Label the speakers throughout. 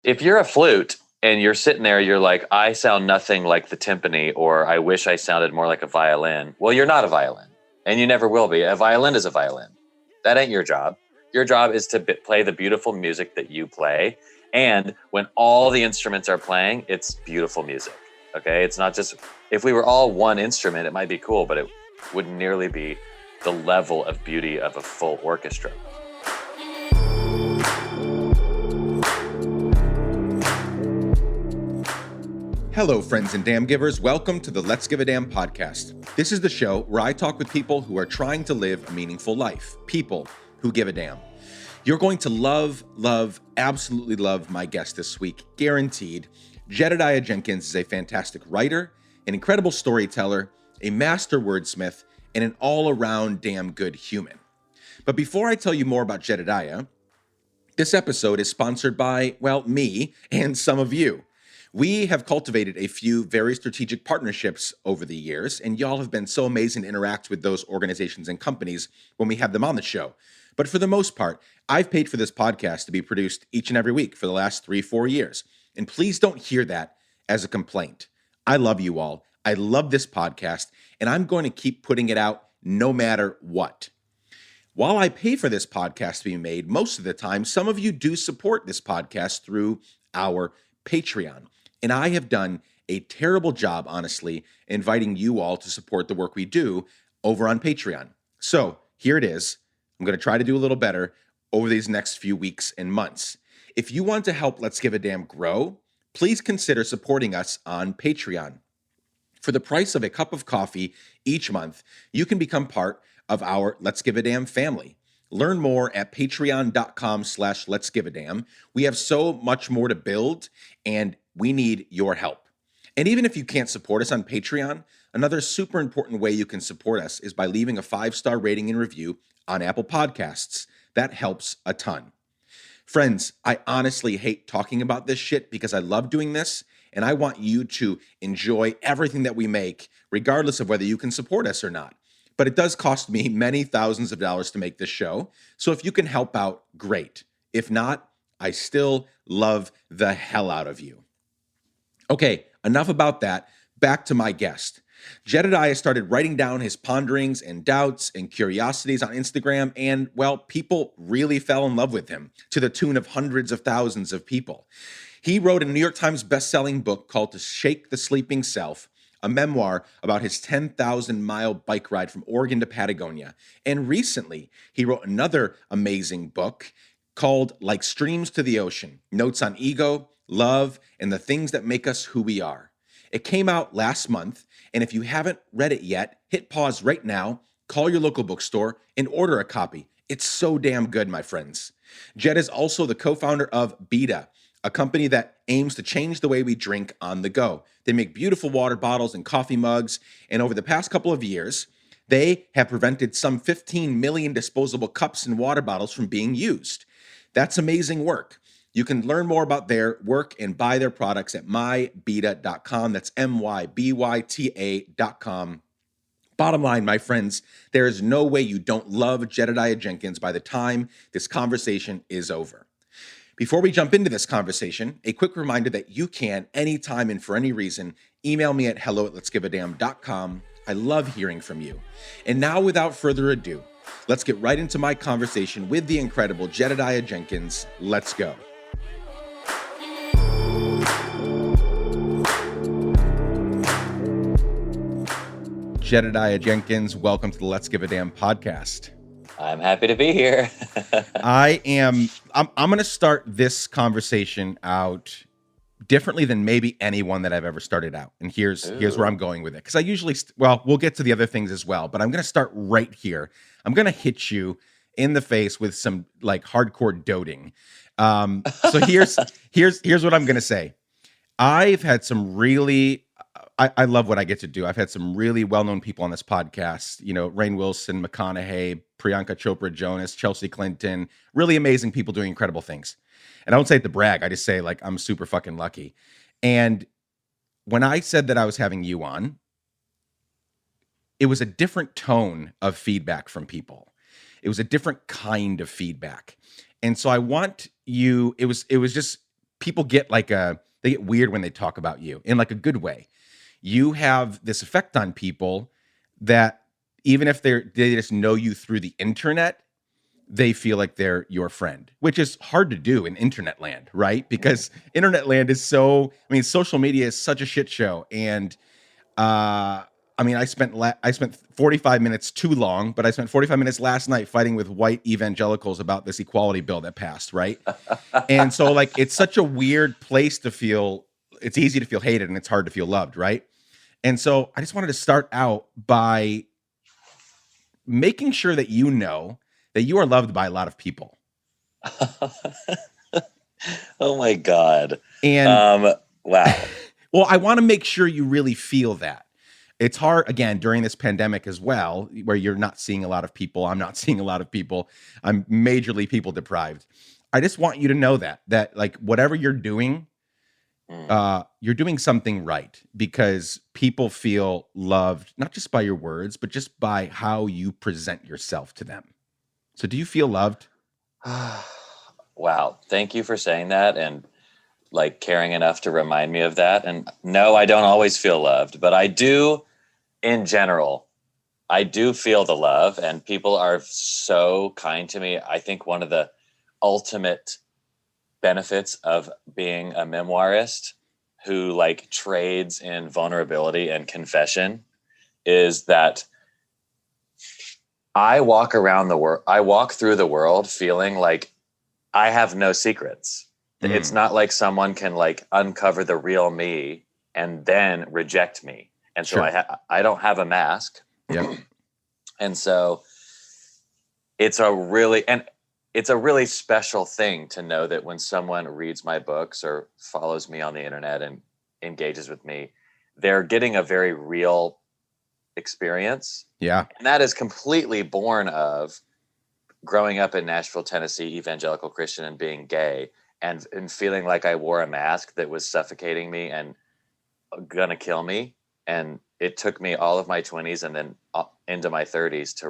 Speaker 1: If you're a flute and you're sitting there, you're like, I sound nothing like the timpani, or I wish I sounded more like a violin. Well, you're not a violin, and you never will be. A violin is a violin. That ain't your job. Your job is to play the beautiful music that you play. And when all the instruments are playing, it's beautiful music. Okay. It's not just, if we were all one instrument, it might be cool, but it wouldn't nearly be the level of beauty of a full orchestra.
Speaker 2: Hello, friends and damn givers. Welcome to the Let's Give a Damn podcast. This is the show where I talk with people who are trying to live a meaningful life. People who give a damn. You're going to love, absolutely love my guest this week, guaranteed. Jedediah Jenkins is a fantastic writer, an incredible storyteller, a master wordsmith, and an all-around damn good human. But before I tell you more about Jedediah, this episode is sponsored by, well, me and some of you. We have cultivated a few very strategic partnerships over the years, and y'all have been so amazing to interact with those organizations and companies when we have them on the show. But for the most part, I've paid for this podcast to be produced each and every week for the last 3-4 years. And please don't hear that as a complaint. I love you all. I love this podcast, and I'm going to keep putting it out no matter what. While I pay for this podcast to be made, most of the time, some of you do support this podcast through our Patreon. And I have done a terrible job, honestly, inviting you all to support the work we do over on Patreon. So here it is. I'm going to try to do a little better over these next few weeks and months. If you want to help Let's Give a Damn grow, please consider supporting us on Patreon. For the price of a cup of coffee each month, you can become part of our Let's Give a Damn family. Learn more at patreon.com/Let's Give a Damn. We have so much more to build, and we need your help. And even if you can't support us on Patreon, another super important way you can support us is by leaving a 5-star rating and review on Apple Podcasts. That helps a ton. Friends, I honestly hate talking about this shit because I love doing this, and I want you to enjoy everything that we make, regardless of whether you can support us or not. But it does cost me many thousands of dollars to make this show. So if you can help out, great. If not, I still love the hell out of you. Okay, enough about that. Back to my guest. Jedediah started writing down his ponderings and doubts and curiosities on Instagram, and, well, people really fell in love with him to the tune of hundreds of thousands of people. He wrote a New York Times best-selling book called To Shake the Sleeping Self, a memoir about his 10,000-mile bike ride from Oregon to Patagonia. And recently, he wrote another amazing book called Like Streams to the Ocean, Notes on Ego, Love, and the Things That Make Us Who We Are. It came out last month, and if you haven't read it yet, hit pause right now, call your local bookstore, and order a copy. It's so damn good, my friends. Jed is also the co-founder of Byta, a company that aims to change the way we drink on the go. They make beautiful water bottles and coffee mugs, and over the past couple of years, they have prevented some 15 million disposable cups and water bottles from being used. That's amazing work. You can learn more about their work and buy their products at mybyta.com. That's mybyta.com. Bottom line, my friends, there is no way you don't love Jedediah Jenkins by the time this conversation is over. Before we jump into this conversation, a quick reminder that you can, anytime and for any reason, email me at hello@letsgiveadamn.com. I love hearing from you. And now, without further ado, let's get right into my conversation with the incredible Jedediah Jenkins. Let's go. Jedediah Jenkins, welcome to the Let's Give a Damn podcast.
Speaker 1: I'm happy to be here.
Speaker 2: I'm going to start this conversation out differently than maybe anyone that I've ever started out. And here's where I'm going with it. Because I usually, we'll get to the other things as well, but I'm going to start right here. I'm going to hit you in the face with some like hardcore doting. So here's what I'm going to say. I've had some really, I love what I get to do. I've had some really well-known people on this podcast, Rainn Wilson, McConaughey, Priyanka Chopra Jonas, Chelsea Clinton, really amazing people doing incredible things. And I don't say it to brag. I just say like, I'm super fucking lucky. And when I said that I was having you on, it was a different tone of feedback from people. It was a different kind of feedback. And so I want you, it was just people get they get weird when they talk about you in like a good way. You have this effect on people that even if they just know you through the internet, they feel like they're your friend, which is hard to do in internet land, right? Because internet land is social media is such a shit show. And I spent 45 minutes too long, but I spent 45 minutes last night fighting with white evangelicals about this equality bill that passed, right? And so like it's such a weird place to feel. It's easy to feel hated and it's hard to feel loved, right? And so I just wanted to start out by making sure that you know that you are loved by a lot of people.
Speaker 1: Oh my God.
Speaker 2: And
Speaker 1: wow.
Speaker 2: well, I want to make sure you really feel that. It's hard, again, during this pandemic as well, where you're not seeing a lot of people. I'm not seeing a lot of people. I'm majorly people deprived. I just want you to know that like whatever you're doing something right, because people feel loved, not just by your words, but just by how you present yourself to them. So do you feel loved?
Speaker 1: Wow. Thank you for saying that and like caring enough to remind me of that. And no, I don't always feel loved, but I do in general. I do feel the love and people are so kind to me. I think one of the ultimate benefits of being a memoirist who like trades in vulnerability and confession is that I walk through the world feeling like I have no secrets. It's not like someone can like uncover the real me and then reject me. And so I don't have a mask.
Speaker 2: Yeah.
Speaker 1: And so it's a really special thing to know that when someone reads my books or follows me on the internet and engages with me, they're getting a very real experience.
Speaker 2: Yeah.
Speaker 1: And that is completely born of growing up in Nashville, Tennessee, evangelical Christian and being gay and feeling like I wore a mask that was suffocating me and gonna kill me. And it took me all of my 20s and then into my 30s to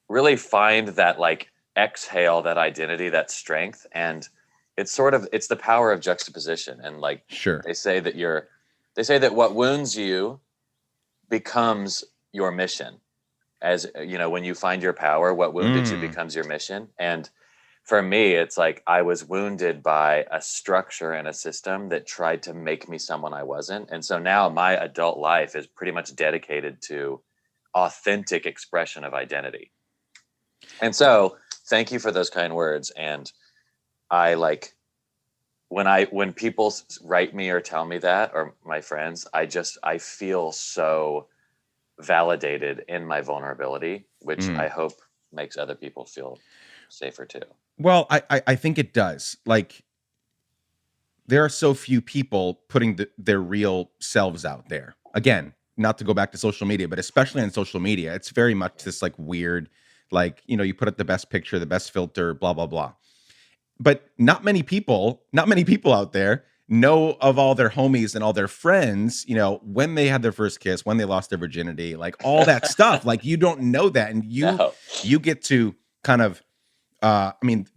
Speaker 1: really find that like exhale, that identity, that strength. And it's the power of juxtaposition. And like, they say that what wounds you becomes your mission. As you know, when you find your power, what wounded you becomes your mission. And for me, it's like I was wounded by a structure and a system that tried to make me someone I wasn't. And so now my adult life is pretty much dedicated to authentic expression of identity. And so thank you for those kind words. And I like when people write me or tell me that, or my friends, I feel so validated in my vulnerability, which I hope makes other people feel safer too.
Speaker 2: Well, I think it does. Like, there are so few people putting their real selves out there. Again, not to go back to social media, but especially on social media, it's very much this like weird, like, you put up the best picture, the best filter, blah, blah, blah. But not many people out there know of all their homies and all their friends, when they had their first kiss, when they lost their virginity, like all that stuff. Like, you don't know that. And you get to kind of,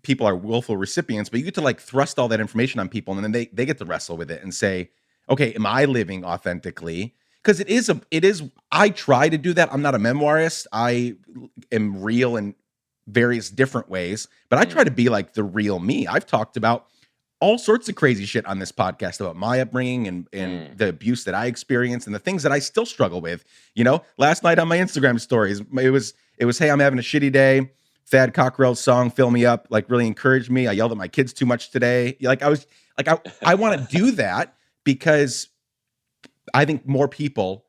Speaker 2: people are willful recipients, but you get to like thrust all that information on people, and then they get to wrestle with it and say, okay, am I living authentically? Because it is, I try to do that. I'm not a memoirist. I am real in various different ways, but I try to be like the real me. I've talked about all sorts of crazy shit on this podcast about my upbringing and the abuse that I experienced and the things that I still struggle with. Last night on my Instagram stories, it was, hey, I'm having a shitty day. Thad Cockrell's song, Fill Me Up, like really encouraged me. I yelled at my kids too much today. Like I want to do that because I think most people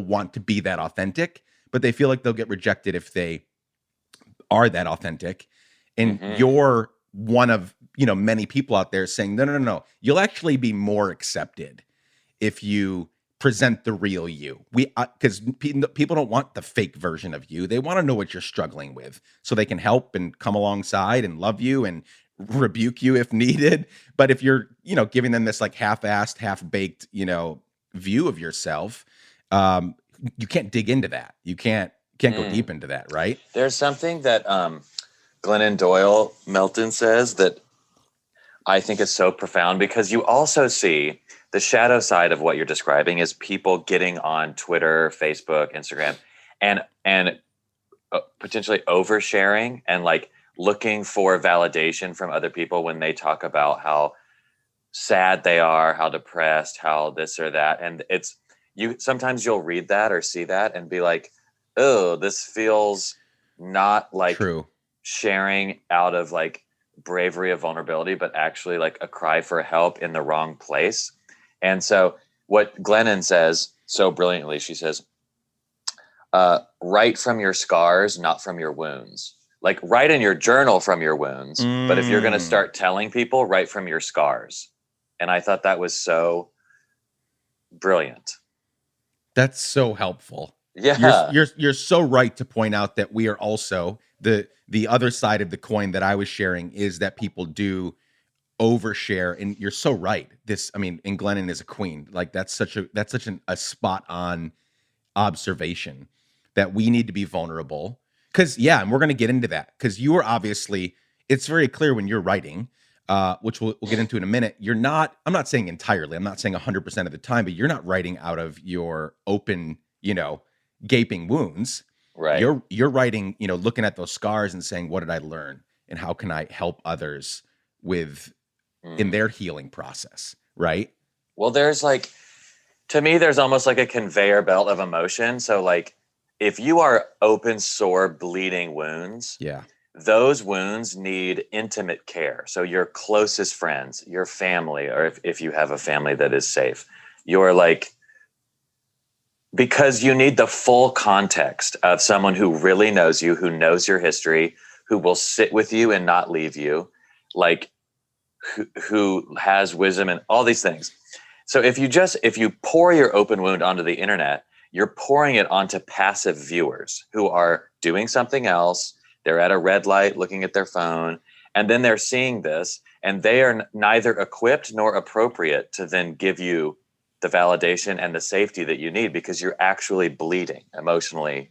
Speaker 2: want to be that authentic, but they feel like they'll get rejected if they are that authentic. And you're one of, many people out there saying, no. You'll actually be more accepted if you present the real you. Because people don't want the fake version of you. They want to know what you're struggling with so they can help and come alongside and love you and rebuke you if needed. But if you're, giving them this like half-assed, half-baked, view of yourself, you can't dig into that. You can't go deep into that, right?
Speaker 1: There's something that Glennon Doyle Melton says that I think is so profound, because you also see the shadow side of what you're describing is people getting on Twitter, Facebook, Instagram, and potentially oversharing and like looking for validation from other people when they talk about how sad they are, how depressed, how this or that. And it's you sometimes you'll read that or see that and be like, oh, this feels not like
Speaker 2: True.
Speaker 1: sharing out of like bravery of vulnerability, but actually like a cry for help in the wrong place. And so what Glennon says so brilliantly, she says, write from your scars, not from your wounds. Like write in your journal from your wounds, but if you're going to start telling people, write from your scars. And I thought that was so brilliant.
Speaker 2: That's so helpful.
Speaker 1: Yeah.
Speaker 2: You're so right to point out that we are also the other side of the coin that I was sharing is that people do overshare, and you're so right. This, I mean, and Glennon is a queen. Like that's such a spot on observation that we need to be vulnerable. Because yeah, and we're going to get into that because you are obviously, it's very clear when you're writing, which we'll get into in a minute. You're not. I'm not saying entirely. I'm not saying 100% of the time, but you're not writing out of your open, gaping wounds.
Speaker 1: Right.
Speaker 2: You're writing, looking at those scars and saying, what did I learn, and how can I help others with in their healing process, right?
Speaker 1: Well, there's like, to me, there's almost like a conveyor belt of emotion. So like, if you are open, sore, bleeding wounds,
Speaker 2: Yeah.
Speaker 1: those wounds need intimate care. So your closest friends, your family, or if you have a family that is safe, you're like, because you need the full context of someone who really knows you, who knows your history, who will sit with you and not leave you, like who has wisdom and all these things. So if you pour your open wound onto the internet, you're pouring it onto passive viewers who are doing something else. They're at a red light looking at their phone, and then they're seeing this, and they are neither equipped nor appropriate to then give you the validation and the safety that you need, because you're actually bleeding emotionally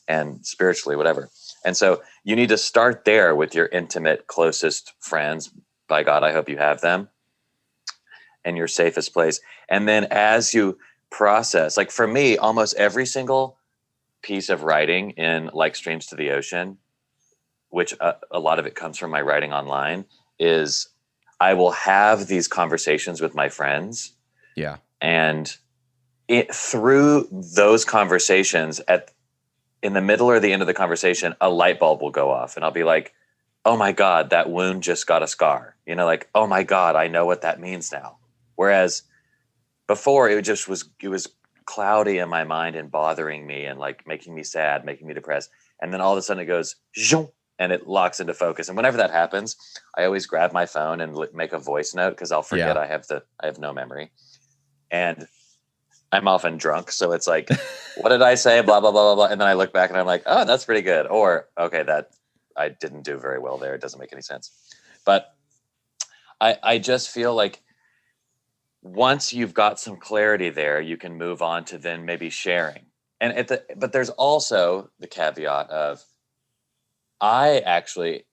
Speaker 1: and spiritually, whatever. And so you need to start there with your intimate, closest friends. By God, I hope you have them, and your safest place. And then as you process, like for me, almost every single piece of writing in like Streams to the Ocean, which a lot of it comes from my writing online, is I will have these conversations with my friends.
Speaker 2: Yeah.
Speaker 1: And through those conversations, in the middle or the end of the conversation, a light bulb will go off, and I'll be like, oh my God, that wound just got a scar. Like, oh my God, I know what that means now. Whereas before it was cloudy in my mind and bothering me and like making me sad, making me depressed. And then all of a sudden it goes, zoom, and it locks into focus. And whenever that happens, I always grab my phone and make a voice note, because I'll forget.
Speaker 2: Yeah.
Speaker 1: I have no memory. And I'm often drunk. So it's like, what did I say? Blah, blah, blah, blah, blah. And then I look back and I'm like, oh, that's pretty good. Or, okay, that I didn't do very well there. It doesn't make any sense. But I just feel like once you've got some clarity there, you can move on to then maybe sharing. But there's also the caveat of, I actually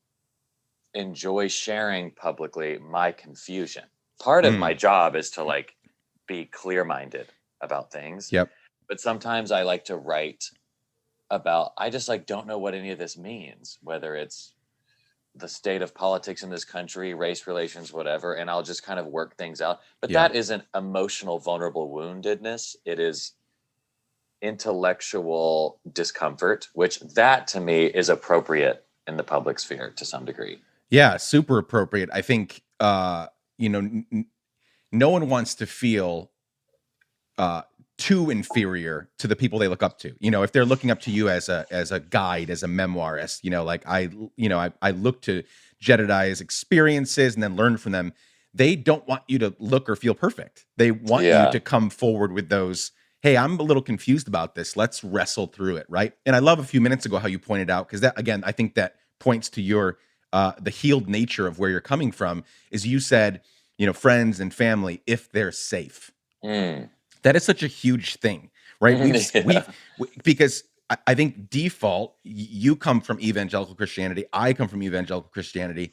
Speaker 1: enjoy sharing publicly my confusion. Part of my job is to like be clear-minded about things.
Speaker 2: Yep.
Speaker 1: But sometimes I like to write about, I just like don't know what any of this means, whether it's the state of politics in this country, race relations, whatever, and I'll just kind of work things out. But that isn't emotional, vulnerable woundedness. It is intellectual discomfort, which that to me is appropriate in the public sphere to some degree.
Speaker 2: Yeah, super appropriate. I think no one wants to feel too inferior to the people they look up to. If they're looking up to you as a guide, as a memoirist, like I look to Jedediah's experiences and then learn from them. They don't want you to look or feel perfect. They want you to come forward with those, hey, I'm a little confused about this. Let's wrestle through it, right? And I love a few minutes ago how you pointed out, because that, again, I think that points to your the healed nature of where you're coming from, is you said, friends and family, if they're safe. That is such a huge thing, right? Because I think default, you come from evangelical Christianity, I come from evangelical Christianity,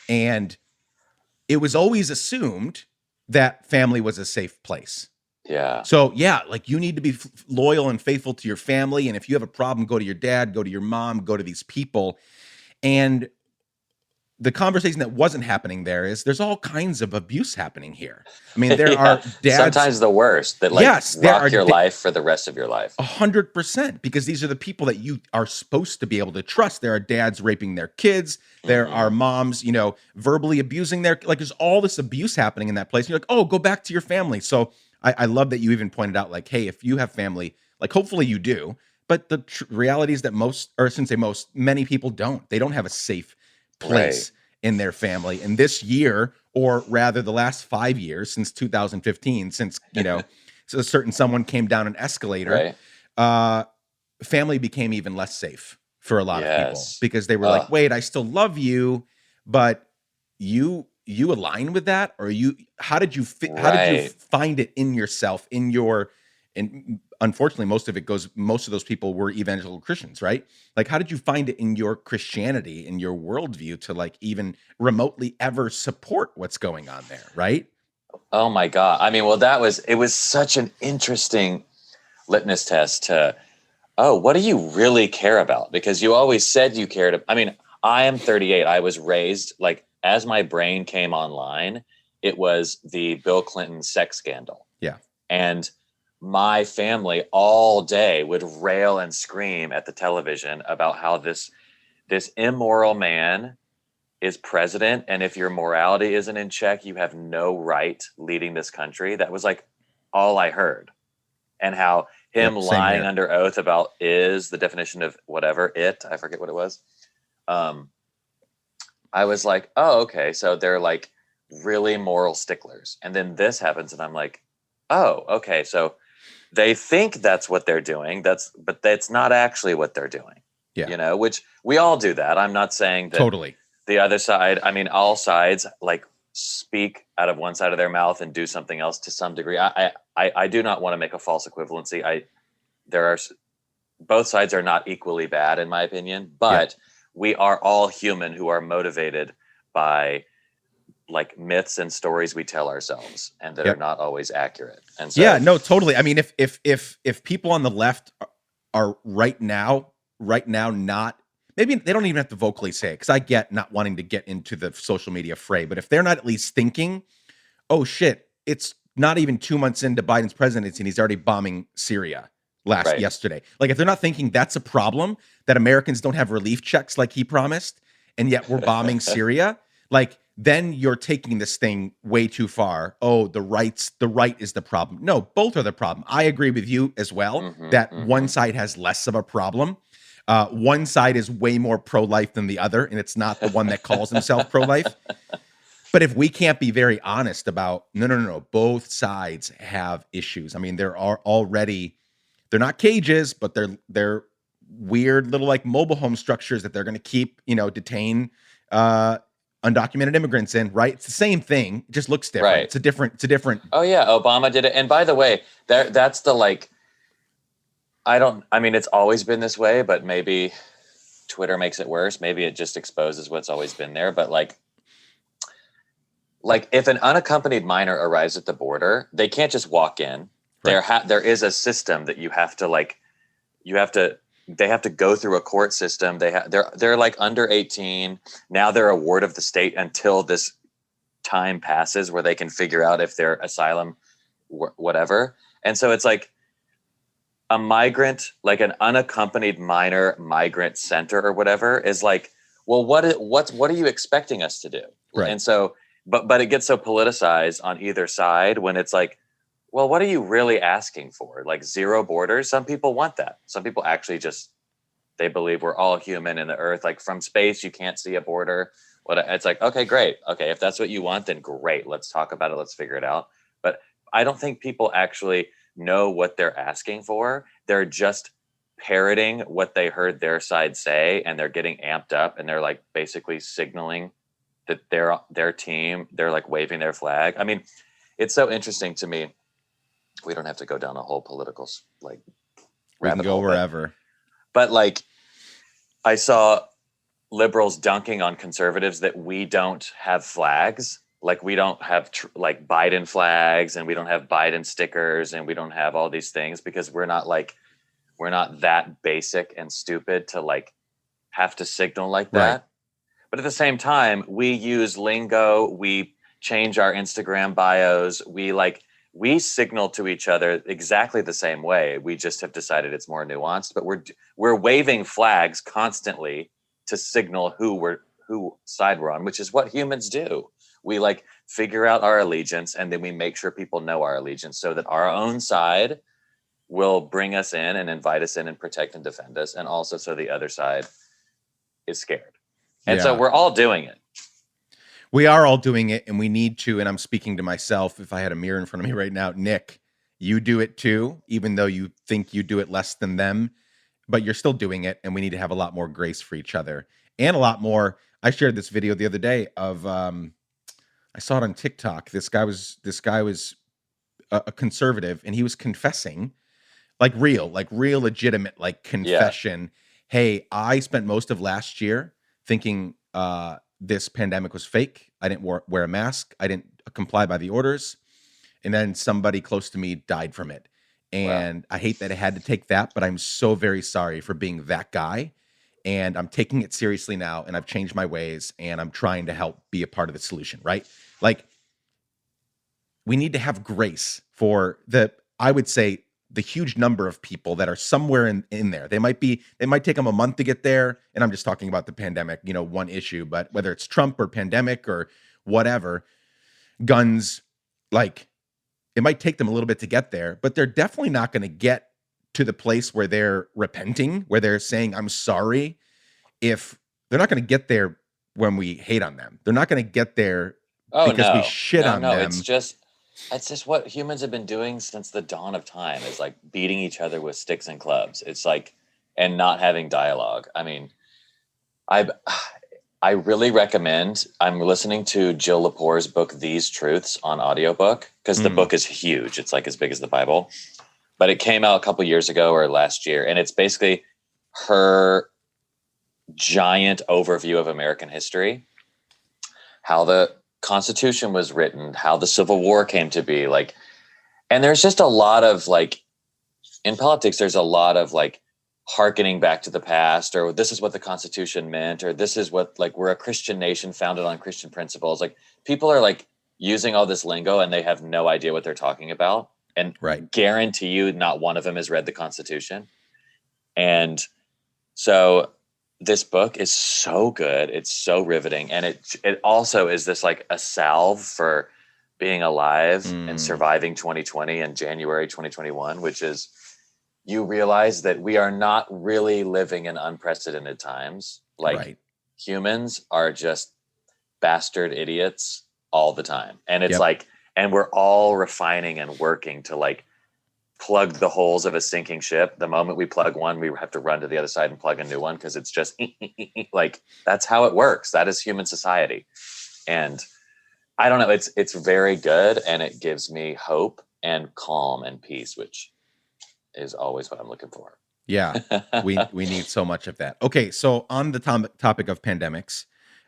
Speaker 2: and it was always assumed that family was a safe place.
Speaker 1: Yeah.
Speaker 2: So yeah, like you need to be loyal and faithful to your family. And if you have a problem, go to your dad, go to your mom, go to these people. And the conversation that wasn't happening there is there's all kinds of abuse happening here. I mean, there
Speaker 1: Yeah.
Speaker 2: are dads.
Speaker 1: Sometimes the worst that like
Speaker 2: Yes, there are
Speaker 1: rock your life for the rest of your life.
Speaker 2: 100%, because these are the people that you are supposed to be able to trust. There are dads raping their kids. There are moms, verbally abusing like there's all this abuse happening in that place. You're like, oh, go back to your family. So I love that you even pointed out like, hey, if you have family, like hopefully you do, but the reality is that many people don't. They don't have a safe place in their family. And this year, or rather the last 5 years since 2015, since, so a certain someone came down an escalator, family became even less safe for a lot of people because they were like, wait, I still love you, but you align with that? Or how did you find it in yourself, and unfortunately, most of those people were evangelical Christians, right? Like, how did you find it in your Christianity, in your worldview to like even remotely ever support what's going on there, right?
Speaker 1: Oh my God. I mean, well, it was such an interesting litmus test to, what do you really care about? Because you always said you cared. I mean, I am 38. I was raised like, as my brain came online, it was the Bill Clinton sex scandal.
Speaker 2: Yeah.
Speaker 1: And my family all day would rail and scream at the television about how this immoral man is president. And if your morality isn't in check, you have no right leading this country. That was like all I heard. And how him lying under oath about is the definition of whatever I forget what it was. I was like, oh, okay. So they're like really moral sticklers. And then this happens and I'm like, oh, okay. So they think that's what they're doing. But that's not actually what they're doing.
Speaker 2: Yeah.
Speaker 1: Which we all do that. I'm not saying that
Speaker 2: totally
Speaker 1: the other side, I mean, all sides like speak out of one side of their mouth and do something else to some degree. I do not want to make a false equivalency. Both sides are not equally bad in my opinion, but we are all human who are motivated by like myths and stories we tell ourselves and that are not always accurate. And so,
Speaker 2: no, totally. I mean, if people on the left are right now not, maybe they don't even have to vocally say it, because I get not wanting to get into the social media fray, but if they're not at least thinking, oh shit, it's not even 2 months into Biden's presidency and he's already bombing Syria yesterday. Like if they're not thinking that's a problem, that Americans don't have relief checks like he promised, and yet we're bombing Syria, like then you're taking this thing way too far. Oh, the right is the problem. No, both are the problem. I agree with you as well that one side has less of a problem. One side is way more pro-life than the other, and it's not the one that calls himself pro-life. But if we can't be very honest about, no, both sides have issues. I mean, there are already, they're not cages, but they're weird little like mobile home structures that they're going to keep, detain undocumented immigrants in, right? It's the same thing, it just looks different. Right. It's a different.
Speaker 1: Oh yeah, Obama did it. And by the way, that's the like, I mean, it's always been this way, but maybe Twitter makes it worse. Maybe it just exposes what's always been there. But like if an unaccompanied minor arrives at the border, they can't just walk in. Right. There is a system that they have to go through a court system. They're like under 18. Now they're a ward of the state until this time passes where they can figure out if they're asylum, whatever. And so it's like a migrant, like an unaccompanied minor migrant center or whatever is like, well, what are you expecting us to do?
Speaker 2: Right.
Speaker 1: And so, but it gets so politicized on either side when it's like, well, what are you really asking for? Like zero borders? Some people want that. Some people actually they believe we're all human in the earth. Like from space, you can't see a border. It's like, okay, great. Okay, if that's what you want, then great. Let's talk about it. Let's figure it out. But I don't think people actually know what they're asking for. They're just parroting what they heard their side say, and they're getting amped up, and they're like basically signaling that their team, they're like waving their flag. I mean, it's so interesting to me. We don't have to go down a whole political like
Speaker 2: we can go wherever.
Speaker 1: But like I saw liberals dunking on conservatives that we don't have flags. Like we don't have like Biden flags, and we don't have Biden stickers, and we don't have all these things because we're not that basic and stupid to like have to signal like
Speaker 2: Right.
Speaker 1: that. But at the same time, we use lingo, we change our Instagram bios, we signal to each other exactly the same way. We just have decided it's more nuanced, but we're waving flags constantly to signal who side we're on, which is what humans do. We like figure out our allegiance, and then we make sure people know our allegiance so that our own side will bring us in and invite us in and protect and defend us, and also so the other side is scared. And so
Speaker 2: Yeah.
Speaker 1: we're all doing it.
Speaker 2: We are all doing it, and we need to, and I'm speaking to myself. If I had a mirror in front of me right now, Nick, you do it too, even though you think you do it less than them, but you're still doing it, and we need to have a lot more grace for each other and a lot more. I shared this video the other day of I saw it on TikTok. This guy was a conservative, and he was confessing like real legitimate like confession. Hey, I spent most of last year thinking this pandemic was fake. I didn't wear a mask. I didn't comply by the orders. And then somebody close to me died from it. And I hate that I had to take that, but I'm so very sorry for being that guy. And I'm taking it seriously now, and I've changed my ways, and I'm trying to help be a part of the solution, right? Like, we need to have grace for I would say, the huge number of people that are somewhere in there. They might take them a month to get there. And I'm just talking about the pandemic, one issue, but whether it's Trump or pandemic or whatever, guns, like it might take them a little bit to get there, but they're definitely not going to get to the place where they're repenting, where they're saying, I'm sorry. If they're not going to get there when we hate on them, they're not going to get there because we shit on them.
Speaker 1: It's just what humans have been doing since the dawn of time, is like beating each other with sticks and clubs. It's like, and not having dialogue. I mean, I really recommend, I'm listening to Jill Lepore's book, These Truths, on audiobook, because the book is huge. It's like as big as the Bible, but it came out a couple years ago or last year. And it's basically her giant overview of American history, how the Constitution was written, how the Civil War came to be, like, and there's just a lot of like, in politics, there's a lot of like hearkening back to the past, or this is what the Constitution meant, or this is what, like, we're a Christian nation founded on Christian principles. Like, people are like using all this lingo and they have no idea what they're talking about. And guarantee you not one of them has read the Constitution. And so this book is so good. It's so riveting. And it also is this like a salve for being alive and surviving 2020 and January 2021, which is, you realize that we are not really living in unprecedented times. Like, humans are just bastard idiots all the time. And it's like, and we're all refining and working to like plug the holes of a sinking ship. The moment we plug one, we have to run to the other side and plug a new one, because it's just like, that's how it works. That is human society. And I don't know, it's very good, and it gives me hope and calm and peace, which is always what I'm looking for.
Speaker 2: Yeah, we need so much of that. Okay, so on the topic of pandemics,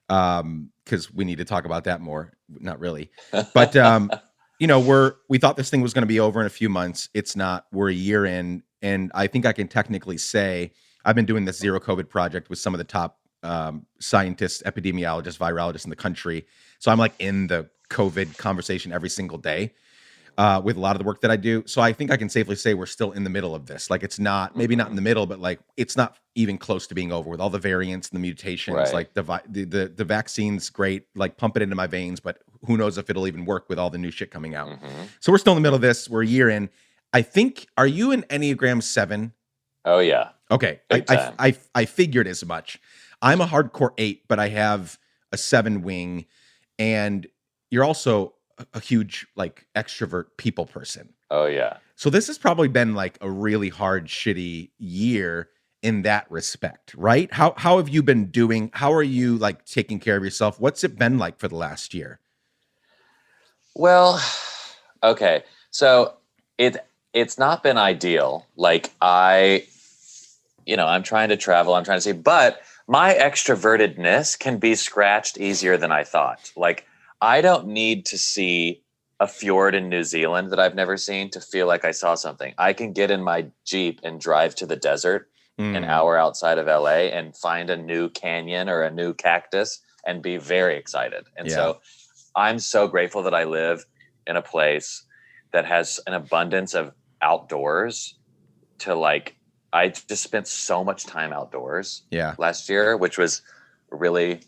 Speaker 2: because we need to talk about that more. Not really, but we thought this thing was going to be over in a few months. It's not. We're a year in, and I think I can technically say I've been doing this zero COVID project with some of the top scientists, epidemiologists, virologists in the country. So I'm like in the COVID conversation every single day. With a lot of the work that I do. So I think I can safely say we're still in the middle of this. Like, it's not, maybe not in the middle, but like, it's not even close to being over with all the variants and the mutations. Like the vaccine's great, like pump it into my veins, but who knows if it'll even work with all the new shit coming out. So we're still in the middle of this. We're a year in. I think, are you an Enneagram 7?
Speaker 1: Oh yeah.
Speaker 2: Okay. I figured as much. I'm a hardcore 8, but I have a 7 wing, and you're also a huge like extrovert people person.
Speaker 1: Oh yeah.
Speaker 2: So this has probably been like a really hard, shitty year in that respect, right? How have you been doing? How are you like taking care of yourself? What's it been like for the last year?
Speaker 1: Well, okay. So it's not been ideal. Like I'm trying to travel, I'm trying to see, but my extrovertedness can be scratched easier than I thought. Like, I don't need to see a fjord in New Zealand that I've never seen to feel like I saw something. I can get in my Jeep and drive to the desert an hour outside of LA and find a new canyon or a new cactus and be very excited. And so I'm so grateful that I live in a place that has an abundance of outdoors to like, I just spent so much time outdoors last year, which was really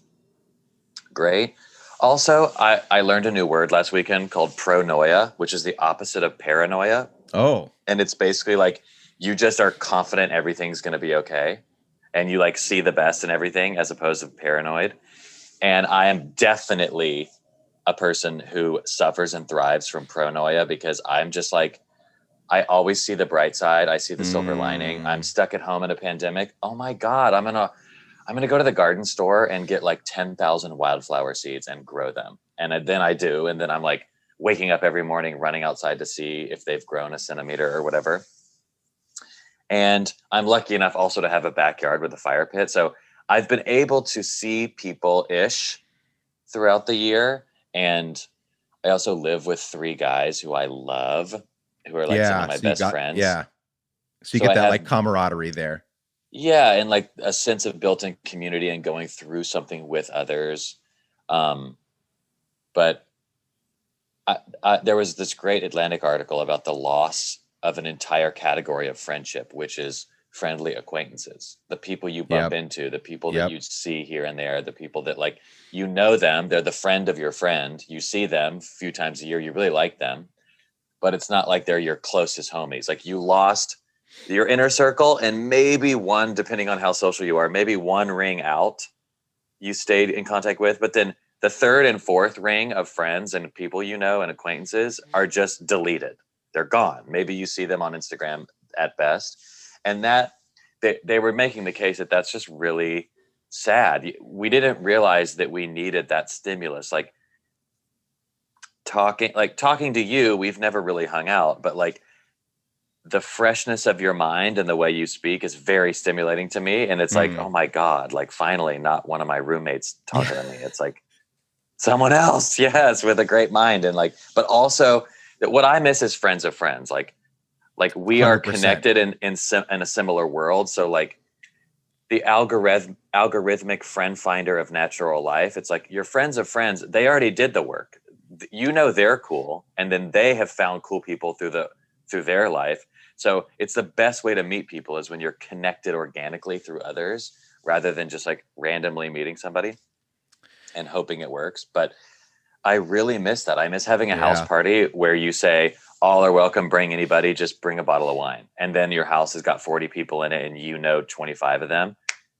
Speaker 1: great. Also, I learned a new word last weekend called pronoia, which is the opposite of paranoia.
Speaker 2: Oh.
Speaker 1: And it's basically like you just are confident everything's going to be okay. And you like see the best in everything as opposed to paranoid. And I am definitely a person who suffers and thrives from pronoia because I'm just like, I always see the bright side. I see the silver lining. I'm stuck at home in a pandemic. Oh my God, I'm gonna go to the garden store and get like 10,000 wildflower seeds and grow them. And then I do. And then I'm like waking up every morning, running outside to see if they've grown a centimeter or whatever. And I'm lucky enough also to have a backyard with a fire pit. So I've been able to see people-ish throughout the year. And I also live with 3 guys who I love, who are like some of my best friends.
Speaker 2: Yeah. So you get that like camaraderie there.
Speaker 1: Yeah. And like a sense of built-in community and going through something with others. But there was this great Atlantic article about the loss of an entire category of friendship, which is friendly acquaintances, the people you bump into, the people that you see here and there, the people that like, you know them, they're the friend of your friend. You see them a few times a year. You really like them, but it's not like they're your closest homies. Like you lost your inner circle and maybe one, depending on how social you are, maybe one ring out you stayed in contact with, but then the 3rd and 4th ring of friends and people, you know, and acquaintances are just deleted. They're gone. Maybe you see them on Instagram at best. And that they were making the case that that's just really sad. We didn't realize that we needed that stimulus. Like talking to you, we've never really hung out, but like the freshness of your mind and the way you speak is very stimulating to me. And it's like, oh my God, like finally not one of my roommates talking to me. It's like someone else, yes, with a great mind. And like, but also what I miss is friends of friends. Like we 100%. Are connected in a similar world. So like the algorithmic friend finder of natural life, it's like your friends of friends, they already did the work. You know, they're cool. And then they have found cool people through their life. So it's the best way to meet people is when you're connected organically through others rather than just like randomly meeting somebody and hoping it works. But I really miss that. I miss having a house party where you say, all are welcome, bring anybody, just bring a bottle of wine. And then your house has got 40 people in it and you know 25 of them.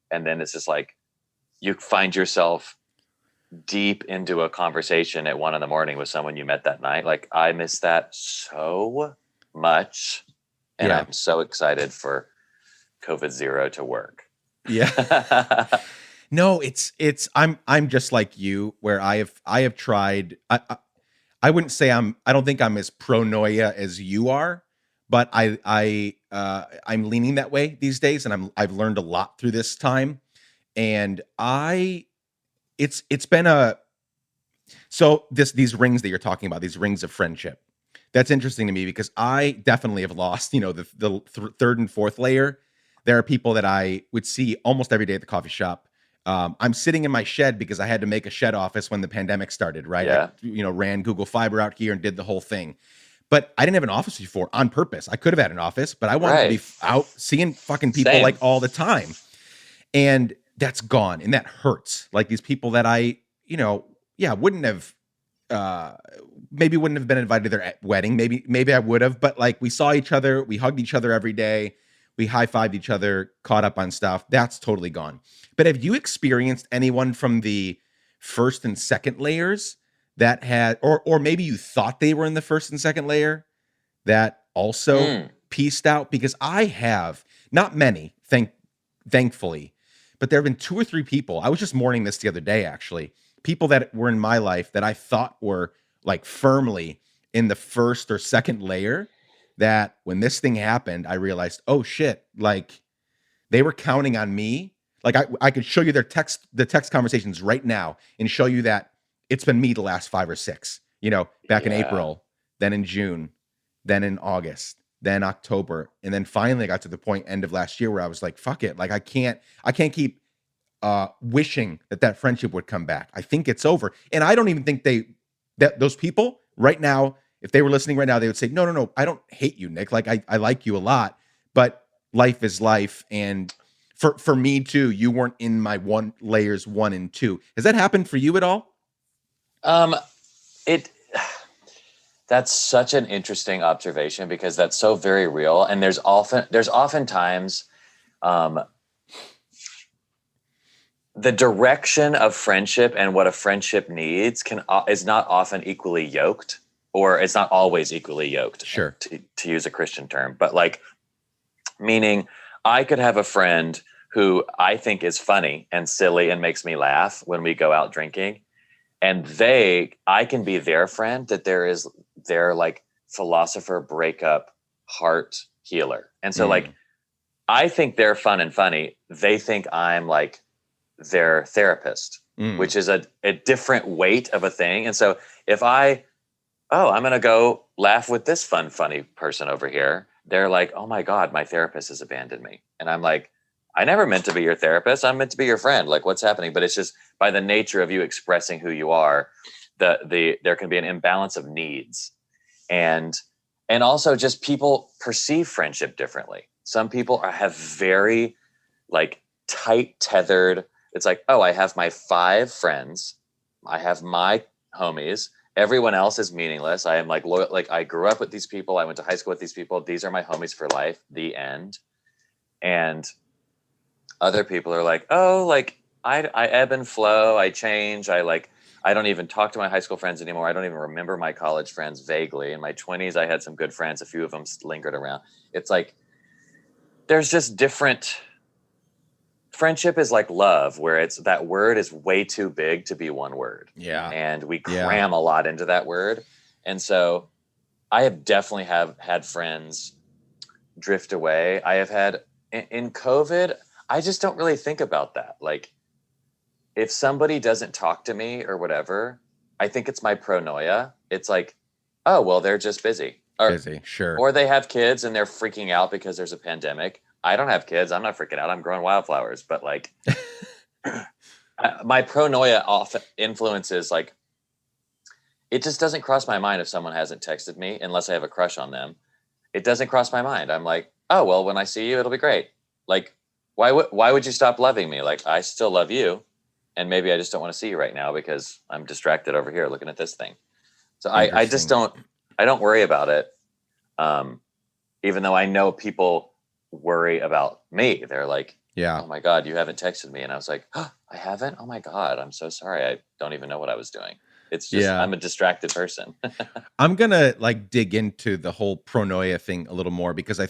Speaker 1: And then it's just like you find yourself deep into a conversation at 1 a.m. with someone you met that night. Like I miss that so much. And I'm so excited for COVID-0 to work.
Speaker 2: Yeah. No, I'm just like you where I have tried. I wouldn't say I don't think I'm as pronoia as you are, but I'm leaning that way these days. And I've learned a lot through this time. And it's been these rings that you're talking about, these rings of friendship. That's interesting to me because I definitely have lost, the 3rd and 4th layer. There are people that I would see almost every day at the coffee shop. I'm sitting in my shed because I had to make a shed office when the pandemic started, right?
Speaker 1: Yeah.
Speaker 2: I, ran Google Fiber out here and did the whole thing. But I didn't have an office before on purpose. I could have had an office, but I wanted to be out seeing fucking people like all the time. And that's gone. And that hurts. Like these people that I, wouldn't have, maybe wouldn't have been invited to their wedding. Maybe I would have, but like we saw each other, we hugged each other every day. We high-fived each other, caught up on stuff. That's totally gone. But have you experienced anyone from the 1st and 2nd layers that had, or maybe you thought they were in the 1st and 2nd layer that also pieced out? Because I have, not many, thankfully, but there have been 2 or 3 people. I was just mourning this the other day, actually. People that were in my life that I thought were like firmly in the 1st or 2nd layer, that when this thing happened, I realized, oh shit, like they were counting on me. Like I could show you the text conversations right now and show you that it's been me the last 5 or 6, back in
Speaker 1: Yeah.
Speaker 2: April, then in June, then in August, then October. And then finally I got to the point end of last year where I was like, fuck it. Like I can't keep wishing that friendship would come back. I think it's over. And I don't even think that those people right now, if they were listening right now, they would say, no, I don't hate you, Nick. Like I like you a lot, but life is life. And for me too, you weren't in my layers 1 and 2. Has that happened for you at all?
Speaker 1: It That's such an interesting observation because that's so very real. And there's oftentimes the direction of friendship and what a friendship needs is not often equally yoked, or it's not always equally yoked.
Speaker 2: Sure.
Speaker 1: To use a Christian term, but like, meaning I could have a friend who I think is funny and silly and makes me laugh when we go out drinking. And I can be their friend, that they're like philosopher breakup heart healer. And so like, I think they're fun and funny. They think I'm like their therapist, which is a different weight of a thing. And so if I'm going to go laugh with this fun, funny person over here, they're like, oh my God, my therapist has abandoned me. And I'm like, I never meant to be your therapist. I'm meant to be your friend. Like, what's happening? But it's just by the nature of you expressing who you are, there can be an imbalance of needs. And also just people perceive friendship differently. Some people have very like tight tethered. It's like, oh, I have my 5 friends. I have my homies. Everyone else is meaningless. I am like loyal. Like I grew up with these people. I went to high school with these people. These are my homies for life. The end. And other people are like, oh, like I ebb and flow. I change. I don't even talk to my high school friends anymore. I don't even remember my college friends vaguely. In my 20s, I had some good friends. A few of them lingered around. It's like, there's just different. Friendship is like love, where that word is way too big to be one word.
Speaker 2: Yeah.
Speaker 1: And we cram a lot into that word. And so I have definitely had friends drift away. I have had in COVID, I just don't really think about that. Like, if somebody doesn't talk to me or whatever, I think it's my pronoia. It's like, oh, well, they're just busy.
Speaker 2: Sure.
Speaker 1: Or they have kids and they're freaking out because there's a pandemic. I don't have kids. I'm not freaking out. I'm growing wildflowers. But like, my pronoia often influences, like, it just doesn't cross my mind if someone hasn't texted me unless I have a crush on them. It doesn't cross my mind. I'm like, oh, well, when I see you, it'll be great. Like, why would you stop loving me? Like, I still love you. And maybe I just don't want to see you right now because I'm distracted over here looking at this thing. So I just don't worry about it. Even though I know people worry about me. They're like, oh my God, you haven't texted me. And I was like, oh, I haven't? Oh my God, I'm so sorry. I don't even know what I was doing. It's just, I'm a distracted person.
Speaker 2: I'm going to like dig into the whole pronoia thing a little more, because I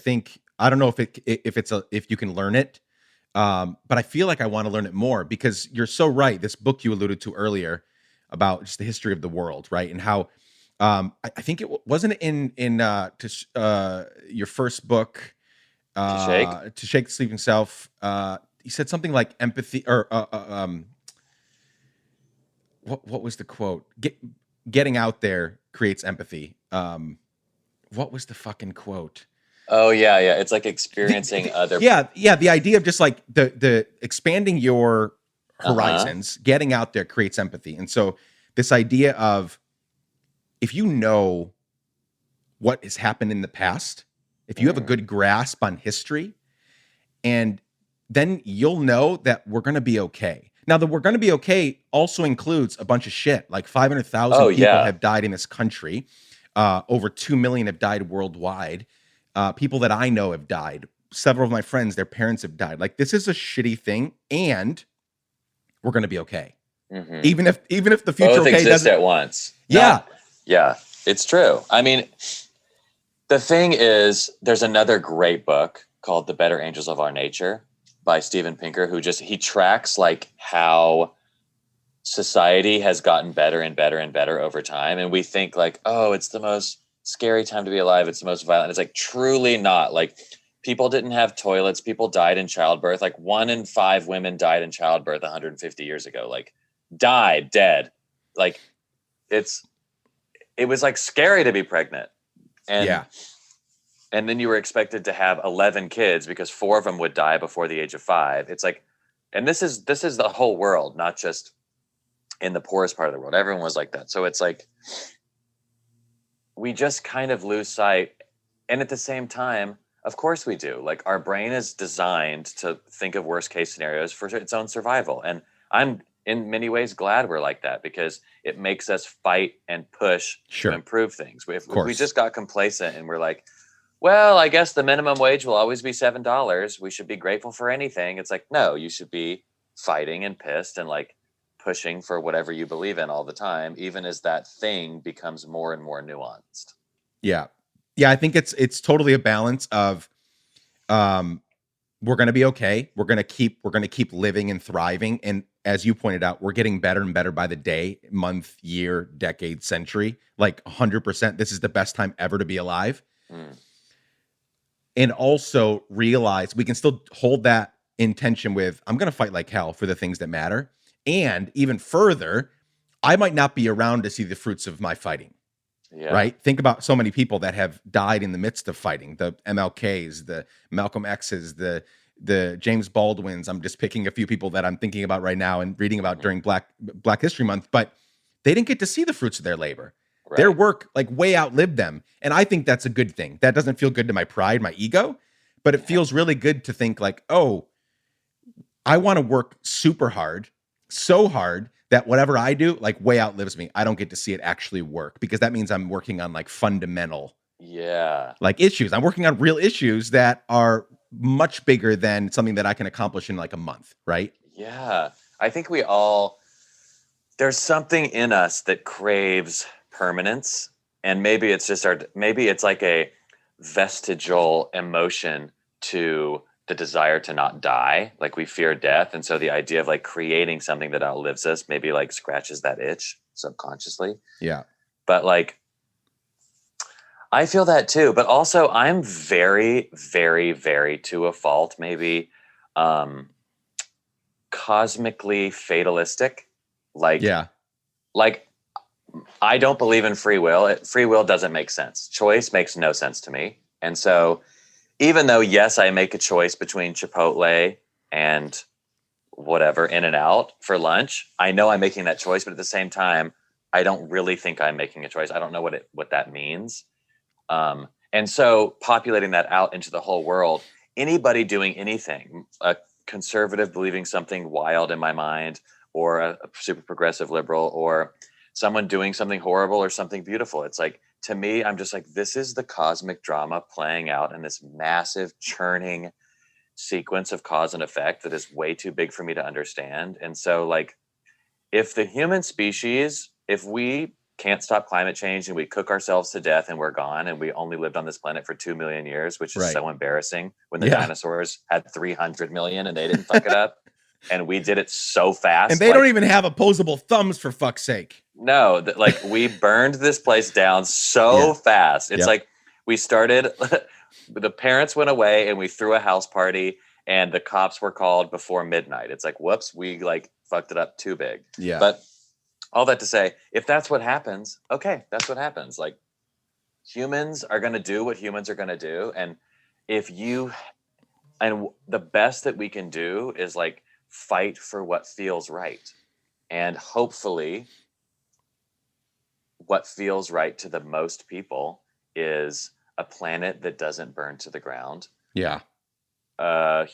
Speaker 2: don't know if you can learn it. But I feel like I want to learn it more, because you're so right. This book you alluded to earlier about just the history of the world, right? And how, I think it wasn't in your first book, to Shake the Sleeping Self. He said something like empathy, or what was the quote? Getting out there creates empathy. What was the fucking quote?
Speaker 1: Oh yeah. It's like experiencing other.
Speaker 2: Yeah. The idea of just like the expanding your horizons, getting out there creates empathy. And so this idea of, if you know what has happened in the past, if you have a good grasp on history, and then you'll know that we're going to be okay. Now, the we're going to be okay also includes a bunch of shit. Like 500,000 people have died in this country. Over 2 million have died worldwide. People that I know have died. Several of my friends, their parents have died. Like, this is a shitty thing, and we're going to be okay. Mm-hmm. Even if the future
Speaker 1: both exist at once.
Speaker 2: Yeah.
Speaker 1: Yeah, it's true. I mean, the thing is, there's another great book called The Better Angels of Our Nature by Steven Pinker, who he tracks like how society has gotten better and better and better over time. And we think like, oh, it's the most scary time to be alive. It's the most violent. It's like truly not. Like, people didn't have toilets. People died in childbirth. Like 1 in 5 women died in childbirth 150 years ago. Like, died, dead. Like, it was like scary to be pregnant. And
Speaker 2: Yeah.
Speaker 1: and then you were expected to have 11 kids because 4 of them would die before the age of 5. It's like, and this is the whole world, not just in the poorest part of the world. Everyone was like that. So it's like, we just kind of lose sight. And at the same time, of course we do. Like, our brain is designed to think of worst case scenarios for its own survival. And I'm in many ways glad we're like that, because it makes us fight and push
Speaker 2: Sure.
Speaker 1: to improve things. If we
Speaker 2: course.
Speaker 1: just got complacent and we're like, well, I guess the minimum wage will always be $7. We should be grateful for anything. It's like, no, you should be fighting and pissed and like pushing for whatever you believe in all the time, even as that thing becomes more and more nuanced.
Speaker 2: Yeah. Yeah, I think it's totally a balance of we're going to be okay. We're going to keep living and thriving, and as you pointed out, we're getting better and better by the day, month, year, decade, century. Like 100%, this is the best time ever to be alive.
Speaker 1: Mm.
Speaker 2: And also realize we can still hold that intention with, I'm going to fight like hell for the things that matter. And even further, I might not be around to see the fruits of my fighting.
Speaker 1: Yeah.
Speaker 2: Right? Think about so many people that have died in the midst of fighting, the MLKs, the Malcolm X's, the James Baldwins. I'm just picking a few people that I'm thinking about right now and reading about during Black History Month, but they didn't get to see the fruits of their labor. Right. Their work like way outlived them. And I think that's a good thing. That doesn't feel good to my pride, my ego, but it feels really good to think like, oh, I want to work super hard, so hard that whatever I do like way outlives me. I don't get to see it actually work, because that means I'm working on like fundamental like issues. I'm working on real issues that are much bigger than something that I can accomplish in like a month, right?
Speaker 1: Yeah. I think there's something in us that craves permanence, and maybe it's like a vestigial emotion to the desire to not die. Like, we fear death, and so the idea of like creating something that outlives us maybe like scratches that itch subconsciously.
Speaker 2: Yeah.
Speaker 1: But like, I feel that too, but also I'm very, very, very, to a fault, maybe cosmically fatalistic. Like, I don't believe in free will. Free will doesn't make sense. Choice makes no sense to me. And so even though, yes, I make a choice between Chipotle and whatever, In-N-Out for lunch, I know I'm making that choice, but at the same time, I don't really think I'm making a choice. I don't know what that means. And so populating that out into the whole world, anybody doing anything, a conservative believing something wild in my mind, or a super progressive liberal, or someone doing something horrible or something beautiful. It's like, to me, I'm just like, this is the cosmic drama playing out in this massive churning sequence of cause and effect that is way too big for me to understand. And so like, if the human species, if we can't stop climate change and we cook ourselves to death and we're gone and we only lived on this planet for 2 million years, which is so embarrassing when the dinosaurs had 300 million and they didn't fuck it up. And we did it so fast.
Speaker 2: And they don't even have opposable thumbs, for fuck's sake.
Speaker 1: No, like, we burned this place down so fast. It's like, we started, the parents went away and we threw a house party and the cops were called before midnight. It's like, whoops, we like fucked it up too big.
Speaker 2: Yeah.
Speaker 1: But all that to say, if that's what happens, okay, that's what happens. Like, humans are going to do what humans are going to do. And the best that we can do is like fight for what feels right. And hopefully what feels right to the most people is a planet that doesn't burn to the ground.
Speaker 2: Yeah.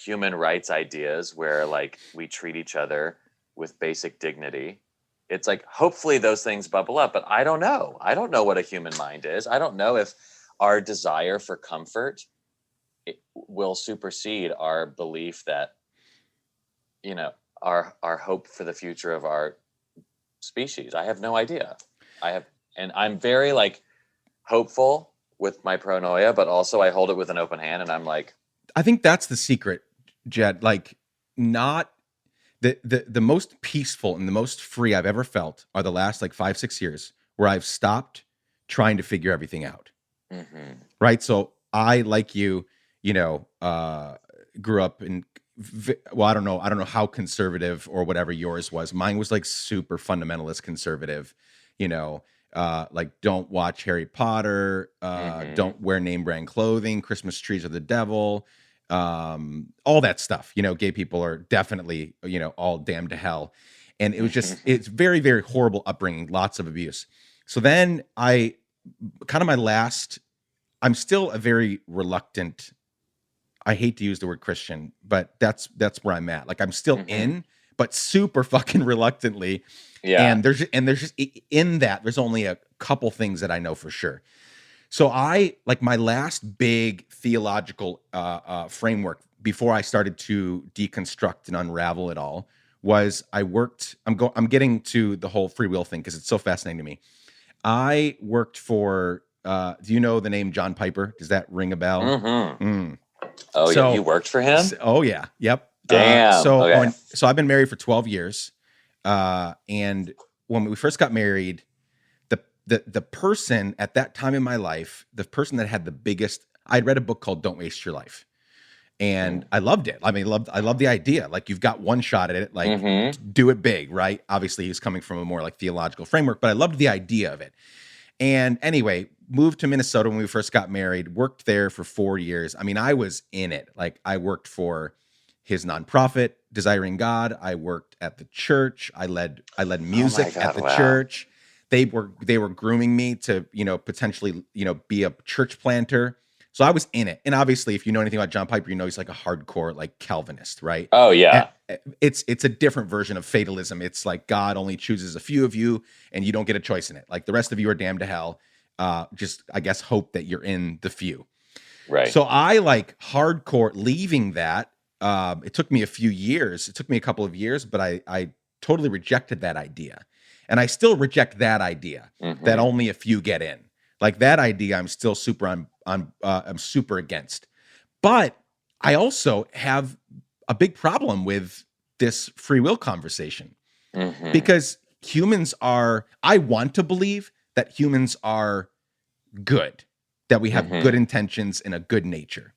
Speaker 1: Human rights ideas where like we treat each other with basic dignity. It's like, hopefully those things bubble up, but I don't know. I don't know what a human mind is. I don't know if our desire for comfort will supersede our belief that, our hope for the future of our species. I have no idea. And I'm very like hopeful with my pronoia, but also I hold it with an open hand, and I'm like,
Speaker 2: I think that's the secret, Jed. Like, not the most peaceful and the most free I've ever felt are the last like 5-6 years where I've stopped trying to figure everything out.
Speaker 1: Mm-hmm.
Speaker 2: Right. So I, like you, grew up in, well, I don't know how conservative or whatever yours was. Mine was like super fundamentalist conservative. like don't watch Harry Potter, don't wear name brand clothing, Christmas trees are the devil, all that stuff. Gay people are definitely, all damned to hell. And it was just, it's very, very horrible upbringing, lots of abuse. So then I'm still a very reluctant, I hate to use the word Christian, but that's where I'm at. Like I'm still in, but super fucking reluctantly.
Speaker 1: Yeah.
Speaker 2: And there's just in that, there's only a couple things that I know for sure. So my last big theological framework before I started to deconstruct and unravel it all was I'm getting to the whole free will thing because it's so fascinating to me. I worked for, do you know the name John Piper? Does that ring a bell?
Speaker 1: Oh, yeah, you worked for him?
Speaker 2: Oh, yeah. Yep.
Speaker 1: Damn. Okay.
Speaker 2: So I've been married for 12 years. And when we first got married, the person at that time in my life, the person that had the biggest, I'd read a book called Don't Waste Your Life. And I loved it. I mean, I love the idea. Like you've got one shot at it, like do it big, right? Obviously he's coming from a more like theological framework, but I loved the idea of it. And anyway, moved to Minnesota when we first got married, worked there for 4 years. I mean, I was in it. Like I worked for his nonprofit, Desiring God. I worked at the church. I led music at the church. They were grooming me to, potentially, be a church planter. So I was in it. And obviously, if you know anything about John Piper, he's like a hardcore like Calvinist, right?
Speaker 1: Oh, yeah.
Speaker 2: And it's a different version of fatalism. It's like God only chooses a few of you and you don't get a choice in it. Like the rest of you are damned to hell. Just, I guess, hope that you're in the few.
Speaker 1: Right.
Speaker 2: So I like hardcore leaving that. It took me a few years. It took me a couple of years, but I totally rejected that idea. And I still reject that idea that only a few get in. Like that idea, I'm still I'm super against. But I also have a big problem with this free will conversation because I want to believe that humans are good, that we have good intentions and a good nature.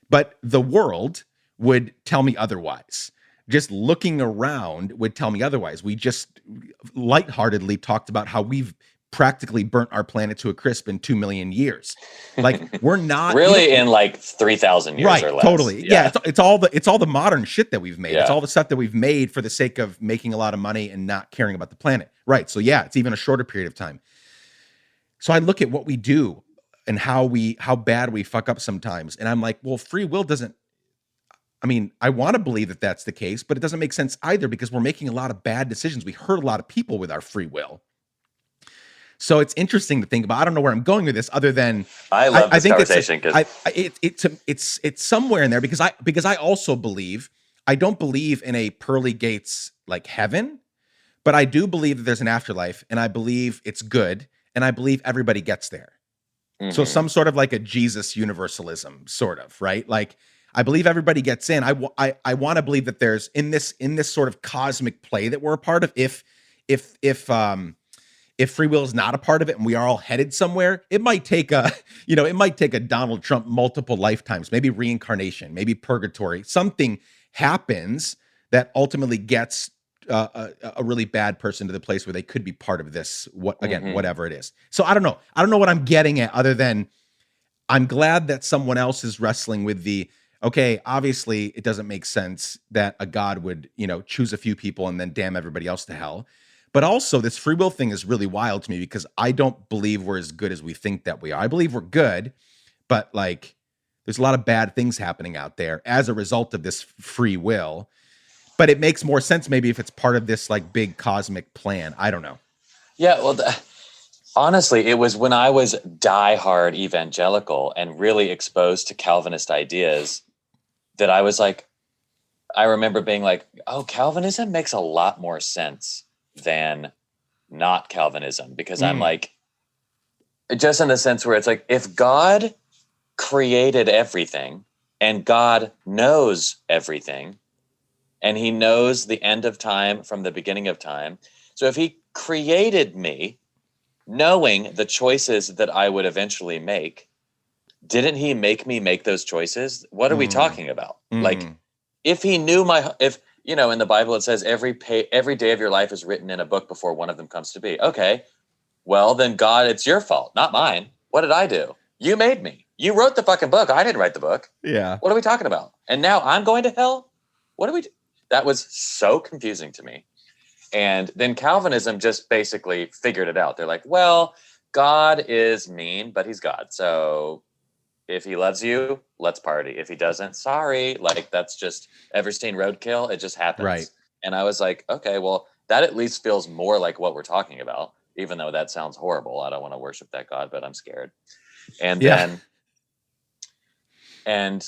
Speaker 2: But the world would tell me otherwise. Just looking around would tell me otherwise. We just lightheartedly talked about how we've practically burnt our planet to a crisp in 2 million years. Like we're not
Speaker 1: really in like 3,000 years
Speaker 2: right,
Speaker 1: or less.
Speaker 2: Totally. Yeah. It's all the modern shit that we've made.
Speaker 1: Yeah.
Speaker 2: It's all the stuff that we've made for the sake of making a lot of money and not caring about the planet. Right. So yeah, it's even a shorter period of time. So I look at what we do and how bad we fuck up sometimes. And I'm like, well, free will doesn't, I mean, I want to believe that that's the case, but it doesn't make sense either because we're making a lot of bad decisions. We hurt a lot of people with our free will. So it's interesting to think about. I don't know where I'm going with this, other than
Speaker 1: I love this conversation because
Speaker 2: it's somewhere in there because I also believe I don't believe in a pearly gates like heaven, but I do believe that there's an afterlife, and I believe it's good, and I believe everybody gets there. So some sort of like a Jesus universalism, sort of, right? Like I believe everybody gets in. I want to believe that there's in this sort of cosmic play that we're a part of. If free will is not a part of it and we are all headed somewhere, it might take a Donald Trump multiple lifetimes, maybe reincarnation, maybe purgatory. Something happens that ultimately gets a really bad person to the place where they could be part of this. Whatever it is. So I don't know. I don't know what I'm getting at, other than I'm glad that someone else is wrestling with okay, obviously it doesn't make sense that a God would, choose a few people and then damn everybody else to hell. But also this free will thing is really wild to me because I don't believe we're as good as we think that we are. I believe we're good, but like there's a lot of bad things happening out there as a result of this free will. But it makes more sense maybe if it's part of this like big cosmic plan. I don't know.
Speaker 1: Yeah, well, honestly, it was when I was diehard evangelical and really exposed to Calvinist ideas that I was like, I remember being like, oh, Calvinism makes a lot more sense than not Calvinism, because I'm like, just in the sense where it's like, if God created everything and God knows everything and he knows the end of time from the beginning of time. So if he created me knowing the choices that I would eventually make, didn't he make me make those choices? What are we talking about? Like if he knew in the Bible, it says every day of your life is written in a book before one of them comes to be. Okay. well, then God, it's your fault, not mine. What did I do? You made me. You wrote the fucking book. I didn't write the book.
Speaker 2: Yeah.
Speaker 1: What are we talking about? And now I'm going to hell? What do we do? That was so confusing to me. And then Calvinism just basically figured it out. They're like, well, God is mean, but he's God. So if he loves you, let's party. If he doesn't, sorry. Like, that's just Everstein roadkill. It just happens.
Speaker 2: Right.
Speaker 1: And I was like, okay, well, that at least feels more like what we're talking about, even though that sounds horrible. I don't want to worship that God, but I'm scared. And then, and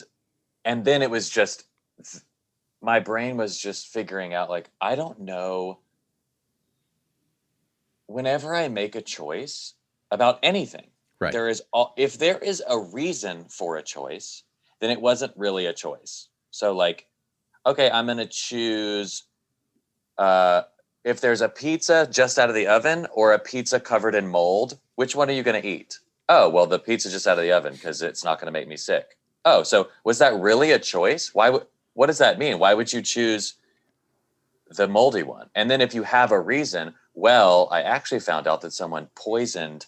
Speaker 1: then it was just, my brain was just figuring out, like, I don't know. Whenever I make a choice about anything,
Speaker 2: right.
Speaker 1: If there is a reason for a choice, then it wasn't really a choice. So like, okay, I'm going to choose, if there's a pizza just out of the oven or a pizza covered in mold, which one are you going to eat? Oh, well, the pizza just out of the oven because it's not going to make me sick. Oh, so was that really a choice? What does that mean? Why would you choose the moldy one? And then if you have a reason, well, I actually found out that someone poisoned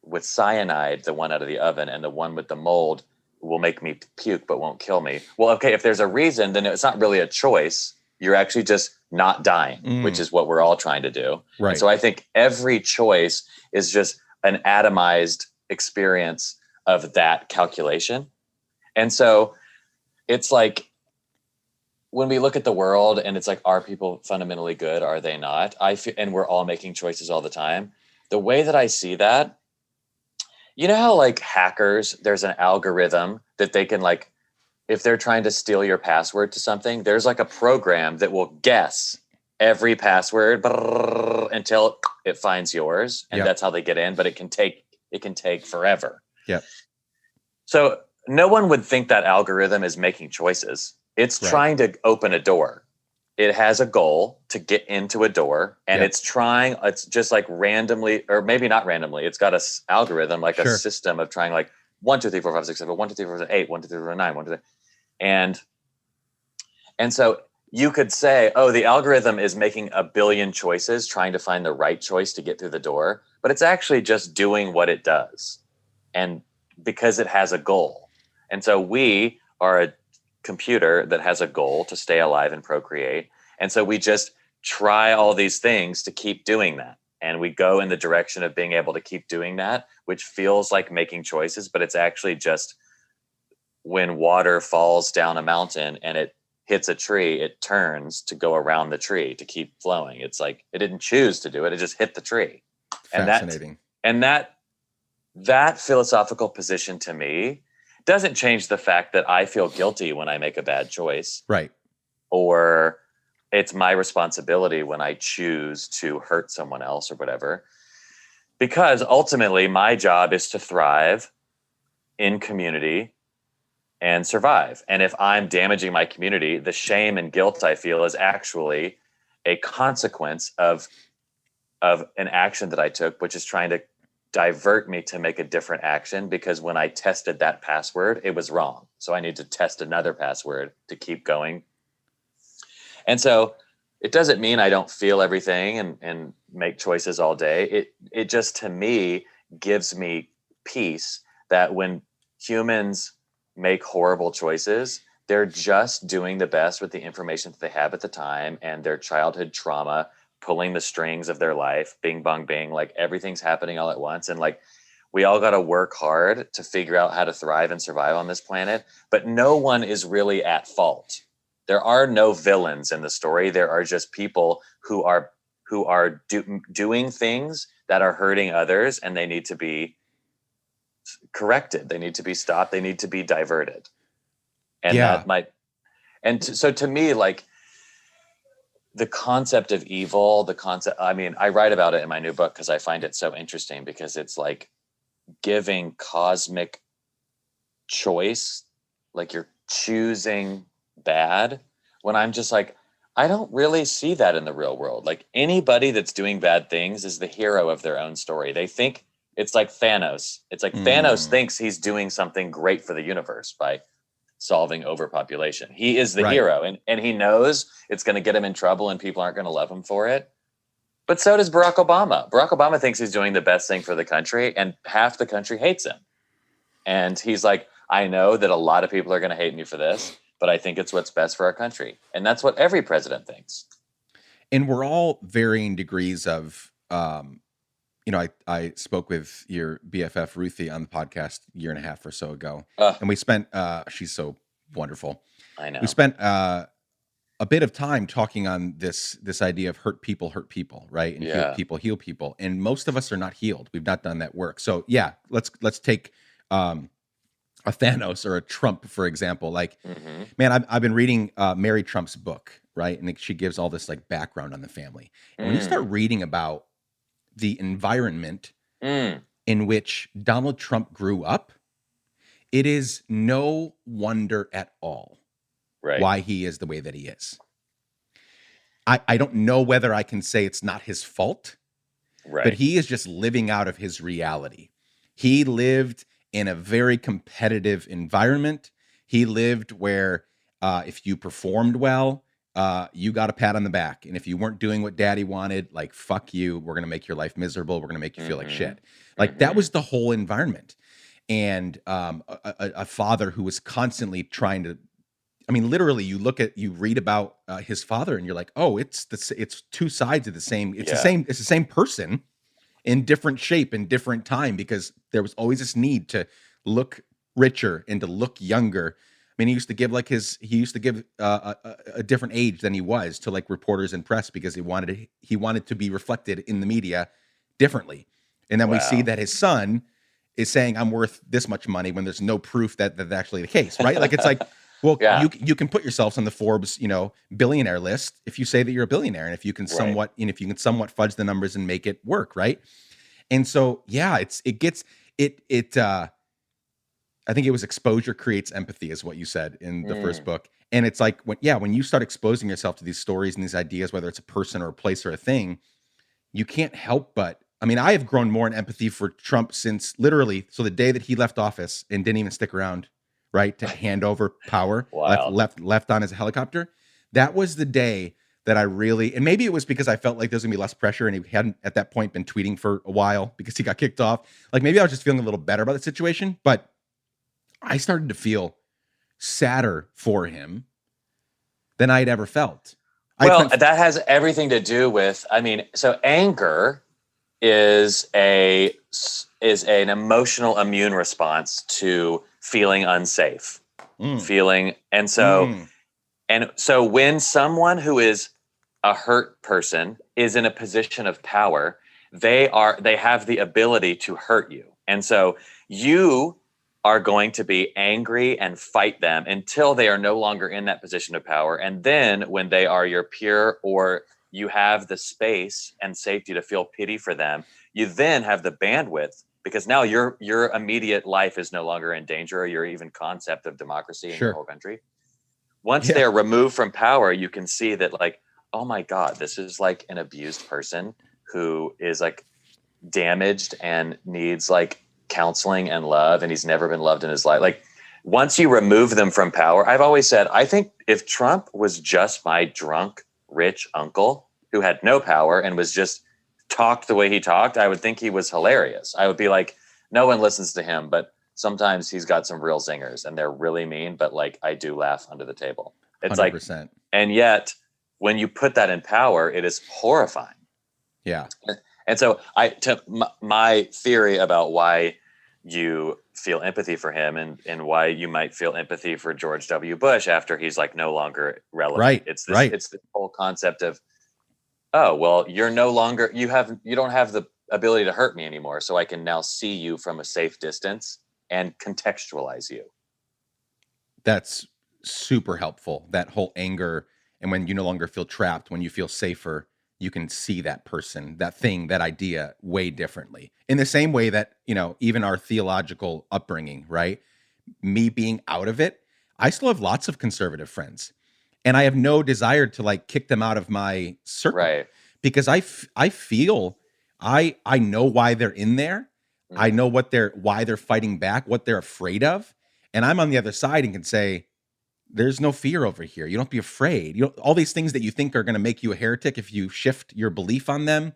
Speaker 1: with cyanide the one out of the oven, and the one with the mold will make me puke but won't kill me. Well, okay, if there's a reason, then it's not really a choice. You're actually just not dying, which is what we're all trying to do.
Speaker 2: Right.
Speaker 1: And so I think every choice is just an atomized experience of that calculation. And so it's like, when we look at the world and it's like, are people fundamentally good? Are they not? And we're all making choices all the time. The way that I see that, you know how like hackers, there's an algorithm that they can, like, if they're trying to steal your password to something, there's like a program that will guess every password until it finds yours. And that's how they get in, but it can take forever.
Speaker 2: Yep.
Speaker 1: So no one would think that algorithm is making choices. It's trying to open a door. It has a goal to get into a door, and it's just like randomly, or maybe not randomly. It's got a algorithm, like a system of trying, like 1, 2, 3, 4, 5, 6, 7, 1, 2, 3, 4, 5, 8, 1, 2, 3, 4, 9, 1, 2, 3. And so you could say, oh, the algorithm is making a billion choices, trying to find the right choice to get through the door, but it's actually just doing what it does. And because it has a goal. And so we are a computer that has a goal to stay alive and procreate. And so we just try all these things to keep doing that. And we go in the direction of being able to keep doing that, which feels like making choices, but it's actually just when water falls down a mountain and it hits a tree, it turns to go around the tree to keep flowing. It's like, it didn't choose to do it. It just hit the tree.
Speaker 2: Fascinating.
Speaker 1: And that philosophical position to me doesn't change the fact that I feel guilty when I make a bad choice.
Speaker 2: Right.
Speaker 1: Or it's my responsibility when I choose to hurt someone else or whatever. Because ultimately my job is to thrive in community and survive. And if I'm damaging my community, the shame and guilt I feel is actually a consequence of an action that I took, which is trying to divert me to make a different action, because when I tested that password, it was wrong. So I need to test another password to keep going. And so it doesn't mean I don't feel everything and make choices all day. It just, to me, gives me peace that when humans make horrible choices, they're just doing the best with the information that they have at the time and their childhood trauma pulling the strings of their life, bing, bong, bing, like everything's happening all at once. And like, we all got to work hard to figure out how to thrive and survive on this planet, but no one is really at fault. There are no villains in the story. There are just people who are doing things that are hurting others, and they need to be corrected. They need to be stopped. They need to be diverted. And so to me, like, the concept of evil, I write about it in my new book because I find it so interesting, because it's like giving cosmic choice, like you're choosing bad, when I'm just like, I don't really see that in the real world. Like, anybody that's doing bad things is the hero of their own story. They think it's like Thanos. It's like Thanos thinks he's doing something great for the universe by solving overpopulation. He is the hero, and he knows it's going to get him in trouble and people aren't going to love him for it. But so does Barack Obama. Barack Obama thinks he's doing the best thing for the country, and half the country hates him. And he's like, I know that a lot of people are going to hate me for this, but I think it's what's best for our country. And that's what every president thinks.
Speaker 2: And we're all varying degrees of, I spoke with your BFF Ruthie on the podcast a year and a half or so ago, and we spent, she's so wonderful.
Speaker 1: I know.
Speaker 2: We spent a bit of time talking on this idea of hurt people, right? And heal people. And most of us are not healed. We've not done that work. So yeah, let's take a Thanos or a Trump, for example. Like, man, I've been reading Mary Trump's book, right? And she gives all this like background on the family. And when you start reading about the environment in which Donald Trump grew up, it is no wonder at all why he is the way that he is. I don't know whether I can say it's not his fault, but he is just living out of his reality. He lived in a very competitive environment. He lived where if you performed well, you got a pat on the back. And if you weren't doing what daddy wanted, like, fuck you, we're going to make your life miserable. We're going to make you feel like shit. Like that was the whole environment. And a father who was constantly trying to, I mean, literally you read about his father and you're like, oh, it's two sides of the same. It's the same person in different shape and different time, because there was always this need to look richer and to look younger. I mean, he used to give a different age than he was to like reporters and press, because he wanted to be reflected in the media differently. And then we see that his son is saying, I'm worth this much money, when there's no proof that that's actually the case, right? Like, it's like, well, you can put yourselves on the Forbes, billionaire list if you say that you're a billionaire, and if you can somewhat fudge the numbers and make it work, right? And so, yeah, I think it was exposure creates empathy, is what you said in the first book. And it's like, when you start exposing yourself to these stories and these ideas, whether it's a person or a place or a thing, you can't help but, I mean, I have grown more in empathy for Trump since literally, so the day that he left office and didn't even stick around, right, to hand over power, left on his helicopter. That was the day that I really, and maybe it was because I felt like there's gonna be less pressure, and he hadn't at that point been tweeting for a while because he got kicked off. Like, maybe I was just feeling a little better about the situation, but I started to feel sadder for him than I'd ever felt.
Speaker 1: Well, that has everything to do with, I mean, so anger is an emotional immune response to feeling unsafe, and so when someone who is a hurt person is in a position of power, they have the ability to hurt you, and so you are going to be angry and fight them until they are no longer in that position of power. And then when they are your peer, or you have the space and safety to feel pity for them, you then have the bandwidth, because now your immediate life is no longer in danger, or your even concept of democracy in your whole country. Once they're removed from power, you can see that, like, oh my God, this is like an abused person who is like damaged and needs like counseling and love, and he's never been loved in his life. Like, once you remove them from power, I've always said, I think if Trump was just my drunk, rich uncle who had no power and was just talked the way he talked, I would think he was hilarious. I would be like, no one listens to him, but sometimes he's got some real zingers and they're really mean, but like, I do laugh under the table. It's 100%. Like, and yet when you put that in power, it is horrifying.
Speaker 2: Yeah.
Speaker 1: And so my theory about why you feel empathy for him and why you might feel empathy for George W. Bush after he's like no longer relevant.
Speaker 2: Right.
Speaker 1: It's the whole concept of, oh, well, you're no longer, you don't have the ability to hurt me anymore. So I can now see you from a safe distance and contextualize you.
Speaker 2: That's super helpful. That whole anger. And when you no longer feel trapped, when you feel safer, you can see that person, that thing, that idea way differently. In the same way that, even our theological upbringing, right? Me being out of it, I still have lots of conservative friends, and I have no desire to like kick them out of my circle,
Speaker 1: right?
Speaker 2: Because I feel I know why they're in there. Mm-hmm. I know why they're fighting back, what they're afraid of. And I'm on the other side and can say, there's no fear over here. You don't be afraid. All these things that you think are going to make you a heretic if you shift your belief on them.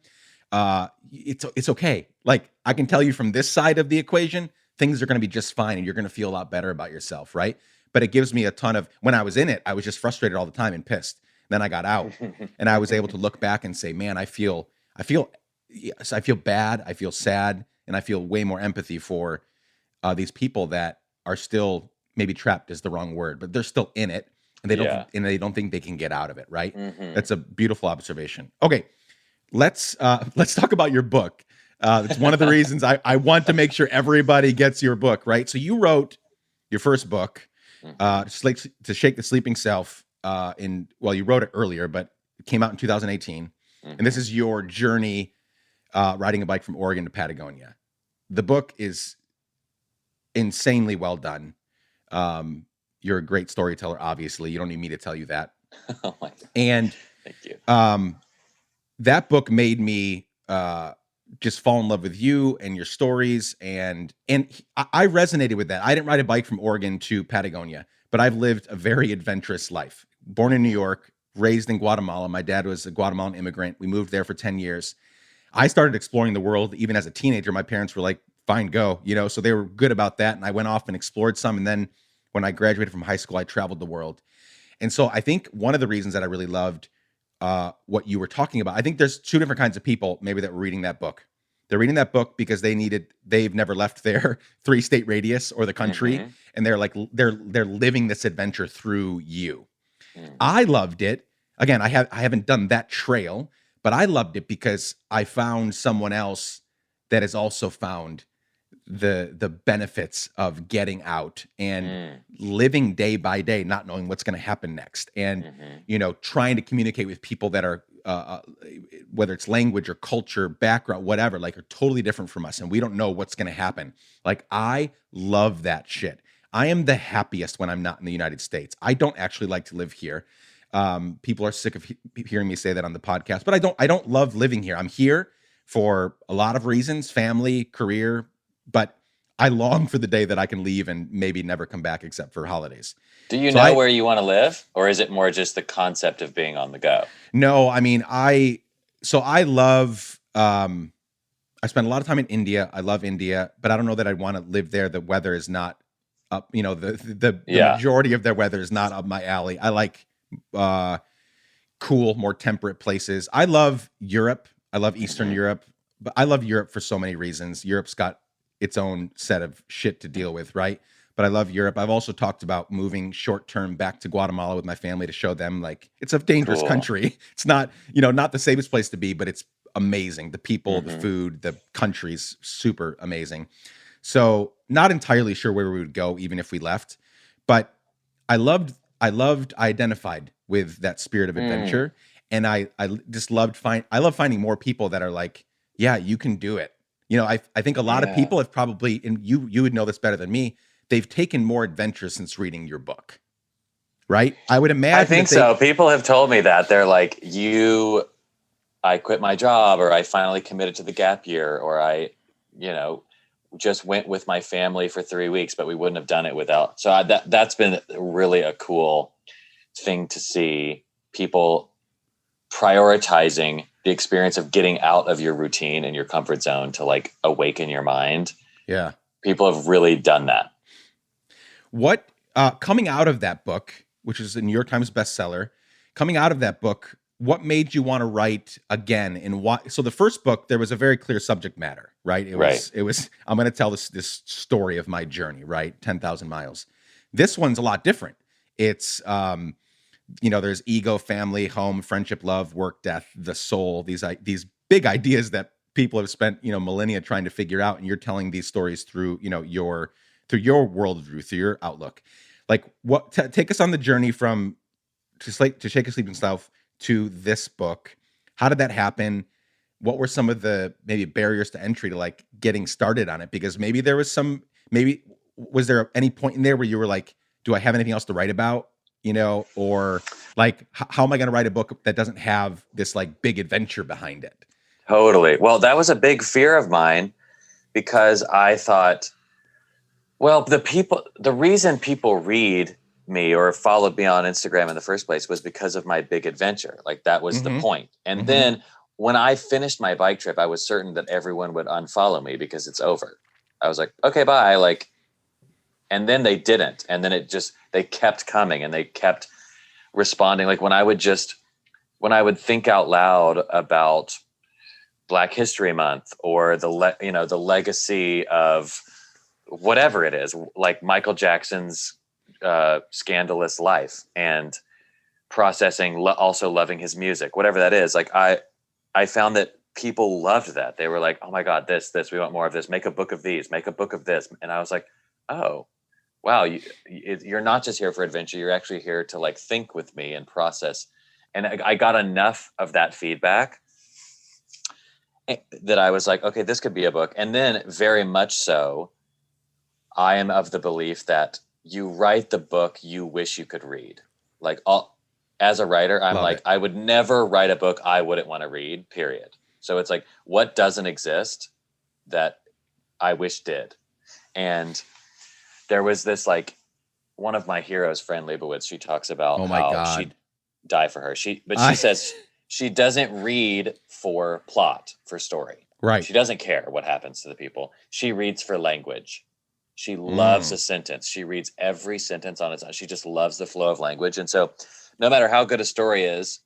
Speaker 2: It's okay. Like, I can tell you from this side of the equation, things are going to be just fine, and you're going to feel a lot better about yourself, right? But it gives me a ton of, when I was in it, I was just frustrated all the time and pissed. Then I got out, and I was able to look back and say, man, I feel bad, I feel sad, and I feel way more empathy for these people that are still, maybe trapped is the wrong word, but they're still in it, and they don't think they can get out of it, right? That's a beautiful observation. Okay, let's talk about your book. It's one of the reasons I want to make sure everybody gets your book, right? So you wrote your first book, To Shake the Sleeping Self, you wrote it earlier, but it came out in 2018. And this is your journey riding a bike from Oregon to Patagonia. The book is insanely well done. You're a great storyteller, obviously. You don't need me to tell you that.
Speaker 1: Oh my God.
Speaker 2: And
Speaker 1: thank you.
Speaker 2: That book made me just fall in love with you and your stories. And I resonated with that. I didn't ride a bike from Oregon to Patagonia, but I've lived a very adventurous life. Born in New York, raised in Guatemala. My dad was a Guatemalan immigrant. We moved there for 10 years. I started exploring the world even as a teenager. My parents were like, fine, go, so they were good about that. And I went off and explored some. And then when I graduated from high school, I traveled the world. And so I think one of the reasons that I really loved what you were talking about, I think there's two different kinds of people maybe that were reading that book. They're reading that book because they've never left their 3-state radius or the country. And they're like, they're living this adventure through you. I loved it. Again, I haven't done that trail, but I loved it because I found someone else that has also found the benefits of getting out and living day by day, not knowing what's going to happen next. And, trying to communicate with people that are, whether it's language or culture, background, whatever, like, are totally different from us. And we don't know what's going to happen. Like, I love that shit. I am the happiest when I'm not in the United States. I don't actually like to live here. People are sick of hearing me say that on the podcast, but I don't love living here. I'm here for a lot of reasons, family, career, but I long for the day that I can leave and maybe never come back except for holidays.
Speaker 1: Do you know where you want to live, or is it more just the concept of being on the go?
Speaker 2: No, I mean, I love, I spent a lot of time in India. I love India, but I don't know that I'd want to live there. The weather is not up, the majority of their weather is not up my alley. I like cool, more temperate places. I love Europe. I love Eastern Europe, but I love Europe for so many reasons. Europe's got its own set of shit to deal with, right? But I love Europe. I've also talked about moving short term back to Guatemala with my family to show them, like, it's a dangerous country. It's not, not the safest place to be, but it's amazing. The people, the food, the country's super amazing. So not entirely sure where we would go even if we left, but I identified with that spirit of adventure. And I just love finding more people that are like, yeah, you can do it. I think a lot of people have probably, and you would know this better than me, they've taken more adventure since reading your book, right? I would imagine.
Speaker 1: I think so. People have told me that. They're like, I quit my job, or I finally committed to the gap year, or I, just went with my family for 3 weeks, but we wouldn't have done it without. So that's been really a cool thing to see, people prioritizing the experience of getting out of your routine and your comfort zone to, like, awaken your mind.
Speaker 2: Yeah.
Speaker 1: People have really done that.
Speaker 2: What, coming out of that book, which is a New York Times bestseller, coming out of that book, what made you want to write again, and why? So the first book, there was a very clear subject matter, right? It was, I'm going to tell this story of my journey, right? 10,000 miles. This one's a lot different. It's, there's ego, family, home, friendship, love, work, death, the soul, these big ideas that people have spent, millennia trying to figure out. And you're telling these stories through, your worldview, through your outlook. Like, take us on the journey from To Shake a Sleeping Self to this book. How did that happen? What were some of the maybe barriers to entry to, like, getting started on it? Because maybe was there any point in there where you were like, do I have anything else to write about? Or like, how am I going to write a book that doesn't have this, like, big adventure behind it?
Speaker 1: Totally. Well, that was a big fear of mine, because I thought, well, the reason people read me or followed me on Instagram in the first place was because of my big adventure. Like that was the point. And then when I finished my bike trip, I was certain that everyone would unfollow me because it's over. I was like, okay, bye. Like, and then they didn't. And then they kept coming and they kept responding. Like when I would think out loud about Black History Month or the legacy of whatever it is, like Michael Jackson's scandalous life and processing, also loving his music, whatever that is. Like I found that people loved that. They were like, oh my God, this, we want more of this. Make a book of these, make a book of this. And I was like, oh, wow. You're not just here for adventure. You're actually here to like think with me and process. And I got enough of that feedback that I was like, okay, this could be a book. And then very much so, I am of the belief that you write the book you wish you could read. Like as a writer, I'm like, I would never write a book I wouldn't want to read, period. So it's like, what doesn't exist that I wish did? And there was this, like, one of my heroes, Fran Lebowitz, she talks about how she'd die for her. She says she doesn't read for plot, for story.
Speaker 2: Right.
Speaker 1: She doesn't care what happens to the people. She reads for language. She loves a sentence. She reads every sentence on its own. She just loves the flow of language. And so no matter how good a story is,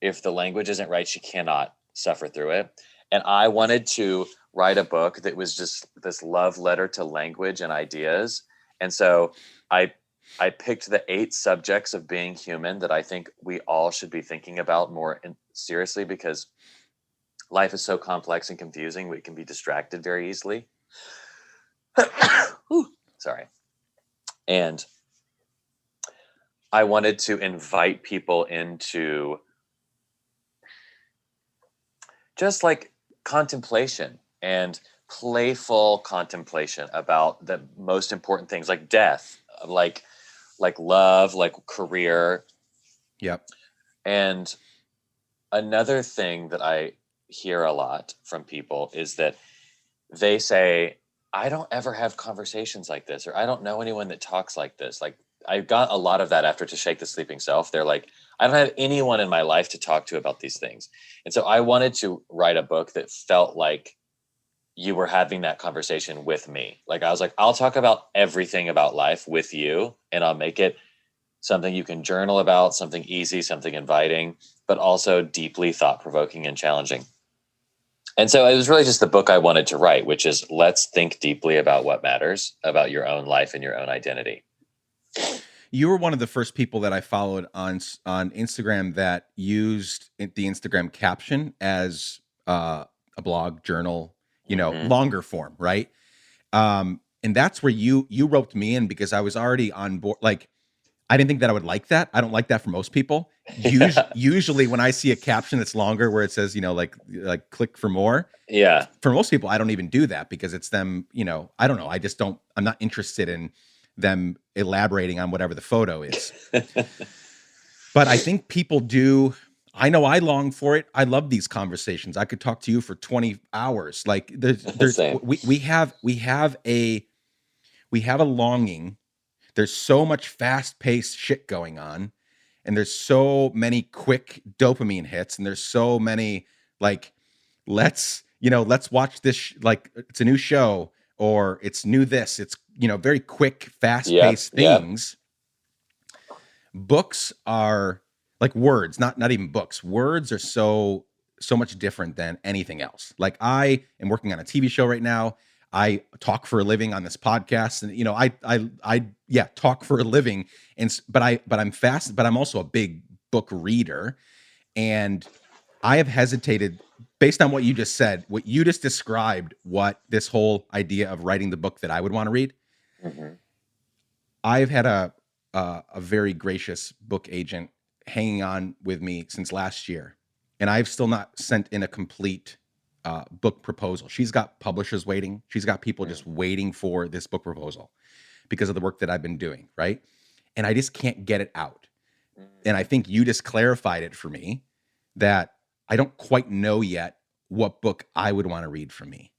Speaker 1: if the language isn't right, she cannot suffer through it. And I wanted to write a book that was just this love letter to language and ideas. And so I picked the 8 subjects of being human that I think we all should be thinking about more seriously, because life is so complex and confusing. We can be distracted very easily. Sorry. And I wanted to invite people into just like contemplation and playful contemplation about the most important things, like death, like love, like career.
Speaker 2: Yep.
Speaker 1: And another thing that I hear a lot from people is that they say, I don't ever have conversations like this, or I don't know anyone that talks like this. Like I got a lot of that after To Shake the Sleeping Self. They're like, I don't have anyone in my life to talk to about these things. And so I wanted to write a book that felt like you were having that conversation with me. Like I was like, I'll talk about everything about life with you, and I'll make it something you can journal about, something easy, something inviting, but also deeply thought-provoking and challenging. And so it was really just the book I wanted to write, which is let's think deeply about what matters about your own life and your own identity.
Speaker 2: You were one of the first people that I followed on Instagram that used the Instagram caption as a blog, journal, longer form, right? And that's where you roped me in, because I was already on board. Like, I didn't think that I would like that. I don't like that for most people. Usually when I see a caption that's longer where it says, like click for more.
Speaker 1: Yeah.
Speaker 2: For most people, I don't even do that because it's them, I don't know. I'm not interested in them elaborating on whatever the photo is. But I think people do. I know I long for it. I love these conversations. I could talk to you for 20 hours. Like we have a longing. There's so much fast-paced shit going on, and there's so many quick dopamine hits, and there's so many like, let's watch this, like it's a new show or it's new this. It's very quick, fast-paced things. Yep. Books are like words, not even books. Words are so much different than anything else. Like I am working on a TV show right now. I talk for a living on this podcast, and I talk for a living, but I'm fast, but I'm also a big book reader, and I have hesitated based on what you just said, what you just described, what this whole idea of writing the book that I would want to read. Mm-hmm. I've had a very gracious book agent hanging on with me since last year, and I've still not sent in a complete book proposal. She's got publishers waiting. She's got people just waiting for this book proposal because of the work that I've been doing, right? And I just can't get it out. And I think you just clarified it for me that I don't quite know yet what book I would want to read from me.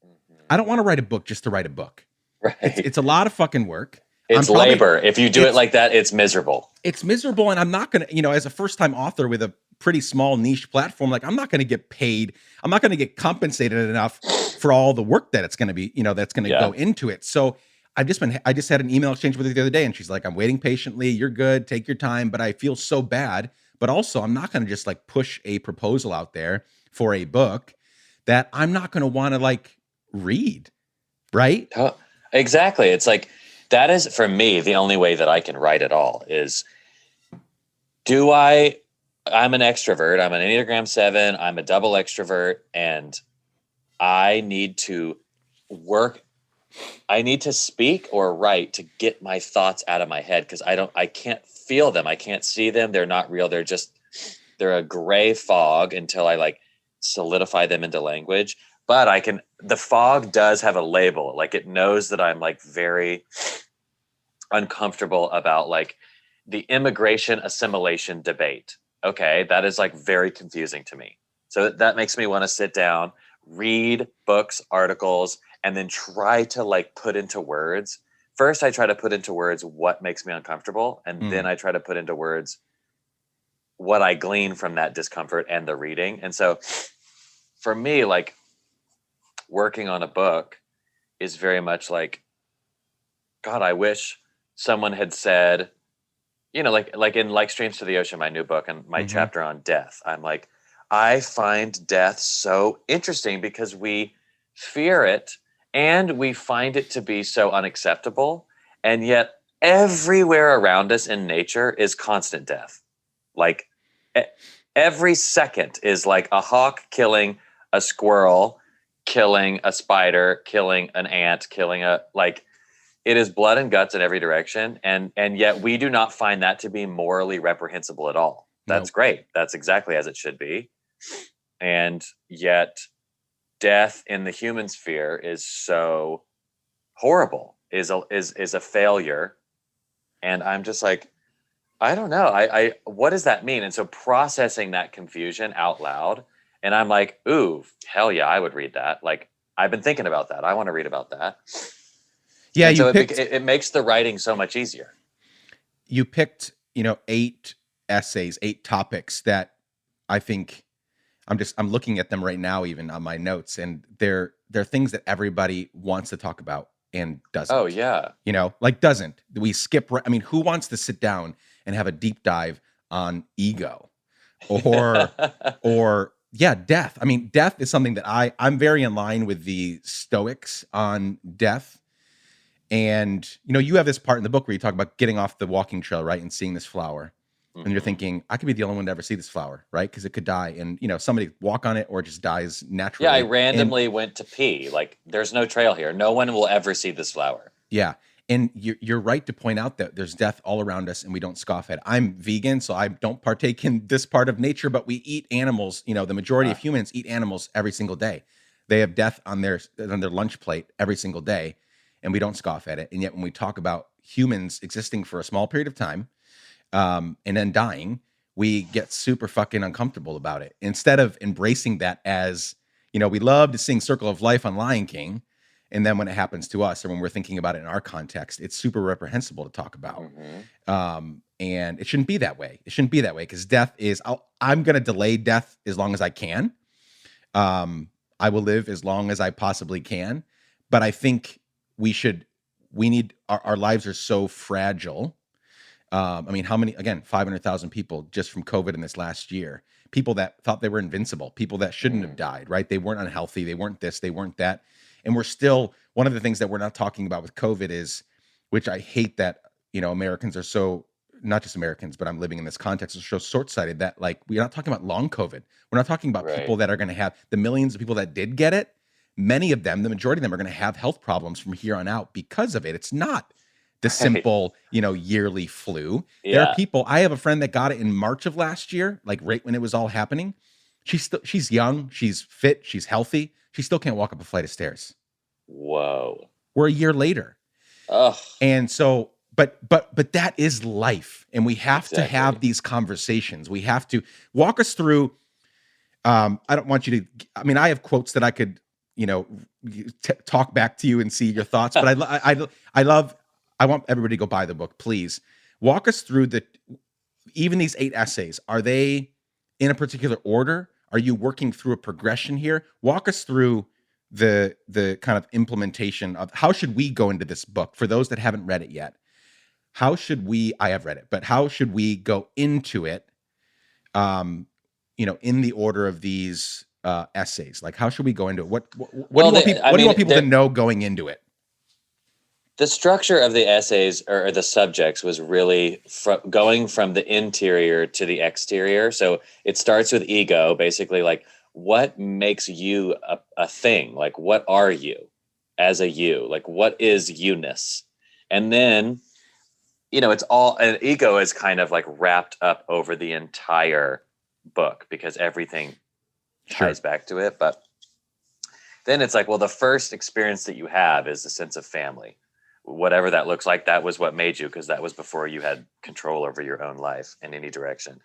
Speaker 2: I don't want to write a book just to write a book.
Speaker 1: Right.
Speaker 2: It's a lot of fucking work.
Speaker 1: It's labor. If you do it like that, it's miserable.
Speaker 2: It's miserable. And I'm not going to, as a first time author with a pretty small niche platform, like I'm not going to get paid. I'm not going to get compensated enough for all the work that it's going to be, that's going to go into it. So I just had an email exchange with her the other day and she's like, I'm waiting patiently. You're good. Take your time. But I feel so bad. But also I'm not going to just like push a proposal out there for a book that I'm not going to want to like read. Right?
Speaker 1: Exactly. It's like, that is for me, the only way that I can write at all is I'm an extrovert. I'm an Enneagram 7. I'm a double extrovert and I need to speak or write to get my thoughts out of my head because I can't feel them. I can't see them. They're not real. They're a gray fog until I like solidify them into language. But the fog does have a label. Like it knows that I'm like very uncomfortable about like the immigration assimilation debate. Okay. That is like very confusing to me. So that makes me want to sit down, read books, articles, and then try to like put into words. First, I try to put into words what makes me uncomfortable. And then I try to put into words what I glean from that discomfort and the reading. And so for me, like working on a book is very much like, God, I wish someone had said, like in Like Streams to the Ocean, my new book and my chapter on death, I'm like, I find death so interesting because we fear it and we find it to be so unacceptable. And yet everywhere around us in nature is constant death. Like every second is like a hawk killing a squirrel, killing a spider, killing an ant, it is blood and guts in every direction. And yet we do not find that to be morally reprehensible at all. That's great. That's exactly as it should be. And yet death in the human sphere is so horrible, is a failure. And I'm just like, I don't know. What does that mean? And so processing that confusion out loud, and I'm like, ooh, hell yeah, I would read that. Like, I've been thinking about that. I want to read about that.
Speaker 2: Yeah,
Speaker 1: and so it makes the writing so much easier.
Speaker 2: You picked, 8 essays, 8 topics that I think I'm looking at them right now, even on my notes, and they're things that everybody wants to talk about and doesn't.
Speaker 1: Oh yeah,
Speaker 2: doesn't. We skip. I mean, who wants to sit down and have a deep dive on ego, or death? I mean, death is something that I'm very in line with the Stoics on death. And, you have this part in the book where you talk about getting off the walking trail, right? And seeing this flower. And you're thinking, I could be the only one to ever see this flower, right? Because it could die. And, somebody walk on it or it just dies naturally.
Speaker 1: Yeah, I randomly went to pee. Like, there's no trail here. No one will ever see this flower.
Speaker 2: Yeah. And you're right to point out that there's death all around us and we don't scoff at it. I'm vegan, so I don't partake in this part of nature, but we eat animals. The majority of humans eat animals every single day. They have death on their lunch plate every single day. And we don't scoff at it. And yet when we talk about humans existing for a small period of time and then dying, we get super fucking uncomfortable about it. Instead of embracing that as, we love to sing Circle of Life on Lion King. And then when it happens to us or when we're thinking about it in our context, it's super reprehensible to talk about. And it shouldn't be that way. It shouldn't be that way because death is, I'm going to delay death as long as I can. I will live as long as I possibly can. But I think our lives are so fragile. I mean, how many, again, 500,000 people just from COVID in this last year, people that thought they were invincible, people that shouldn't have died, right? They weren't unhealthy. They weren't this, they weren't that. And we're still, one of the things that we're not talking about with COVID is, which I hate that, Americans are so, not just Americans, but I'm living in this context, are so short-sighted that like, we're not talking about long COVID. We're not talking about people that are going to have the millions of people that did get it. Many of them, the majority of them are going to have health problems from here on out because of it. It's not the simple, yearly flu. Yeah. There are people, I have a friend that got it in March of last year, like right when it was all happening. She's young, she's fit, she's healthy. She still can't walk up a flight of stairs.
Speaker 1: Whoa.
Speaker 2: We're a year later.
Speaker 1: Ugh.
Speaker 2: And so, but that is life. And we have to have these conversations. We have to walk us through. I don't want you to, I have quotes that I could, talk back to you and see your thoughts. But I love I want everybody to go buy the book, please. Walk us through even these 8 essays. Are they in a particular order? Are you working through a progression here? Walk us through the kind of implementation of how should we go into this book for those that haven't read it yet. How should we? I have read it, but how should we go into it? In the order of these essays, like how should we go into it? What do you want people to know going into it?
Speaker 1: The structure of the essays or the subjects was really going from the interior to the exterior. So it starts with ego, basically like what makes you a thing? Like what are you as a you? Like what is you-ness? And then, it's all, and ego is kind of like wrapped up over the entire book because everything ties back to it. But then it's like, well, the first experience that you have is the sense of family. Whatever that looks like, that was what made you, because that was before you had control over your own life in any direction.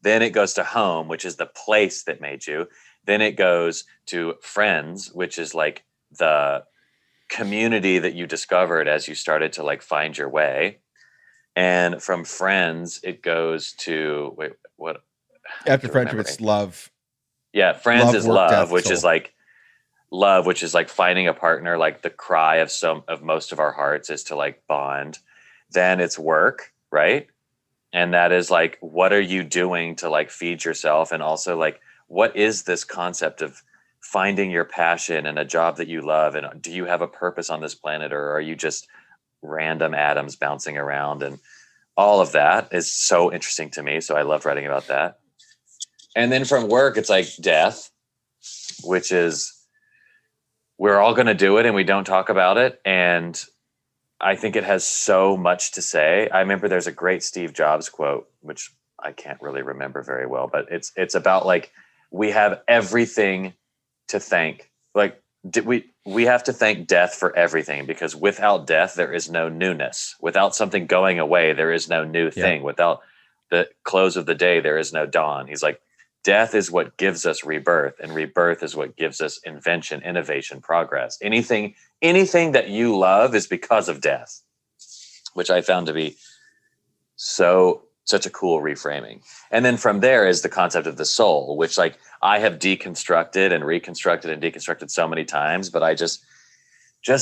Speaker 1: Then it goes to home, which is the place that made you. Then it goes to friends, which is like the community that you discovered as you started to like find your way. And from friends, it goes to
Speaker 2: after friendship, it's love.
Speaker 1: Yeah, friends is love, which is like love, which is like finding a partner. Like the cry of most of our hearts is to like bond. Then it's work, right? And that is like, what are you doing to like feed yourself? And also like, what is this concept of finding your passion and a job that you love? And do you have a purpose on this planet, or are you just random atoms bouncing around? And all of that is so interesting to me. So I love writing about that. And then from work, it's like death, which is we're all going to do it and we don't talk about it. And I think it has so much to say. I remember there's a great Steve Jobs quote, which I can't really remember very well, but it's about like, we have everything to thank. Like we have to thank death for everything, because without death, there is no newness. Without something going away, there is no new thing. Yeah. Without the close of the day, there is no dawn. He's like, death is what gives us rebirth, and rebirth is what gives us invention, innovation, progress. Anything that you love is because of death, which I found to be such a cool reframing. And then from there is the concept of the soul, which like I have deconstructed and reconstructed and deconstructed so many times, but I just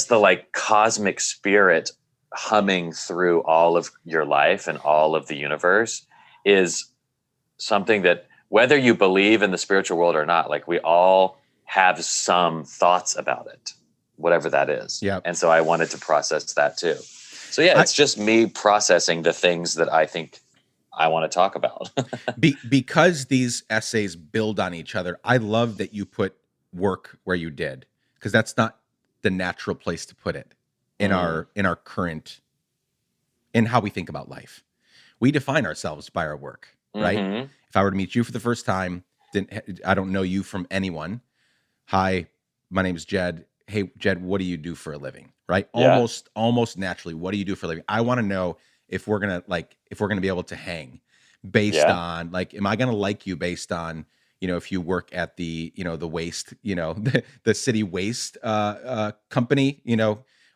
Speaker 1: the like cosmic spirit humming through all of your life and all of the universe is something that, whether you believe in the spiritual world or not, like we all have some thoughts about it, whatever that is.
Speaker 2: Yeah.
Speaker 1: And so I wanted to process that too. So yeah, it's just me processing the things that I think I want to talk about.
Speaker 2: Because these essays build on each other, I love that you put work where you did, because that's not the natural place to put it in our current, in how we think about life. We define ourselves by our work, right? Mm-hmm. If I were to meet you for the first time, I don't know you from anyone. Hi, my name's Jed. Hey, Jed, what do you do for a living? Right? Yeah. Almost naturally, what do you do for a living? I want to know if we're gonna be able to hang based on like, am I gonna like you based on, if you work at the, the waste, the city waste company,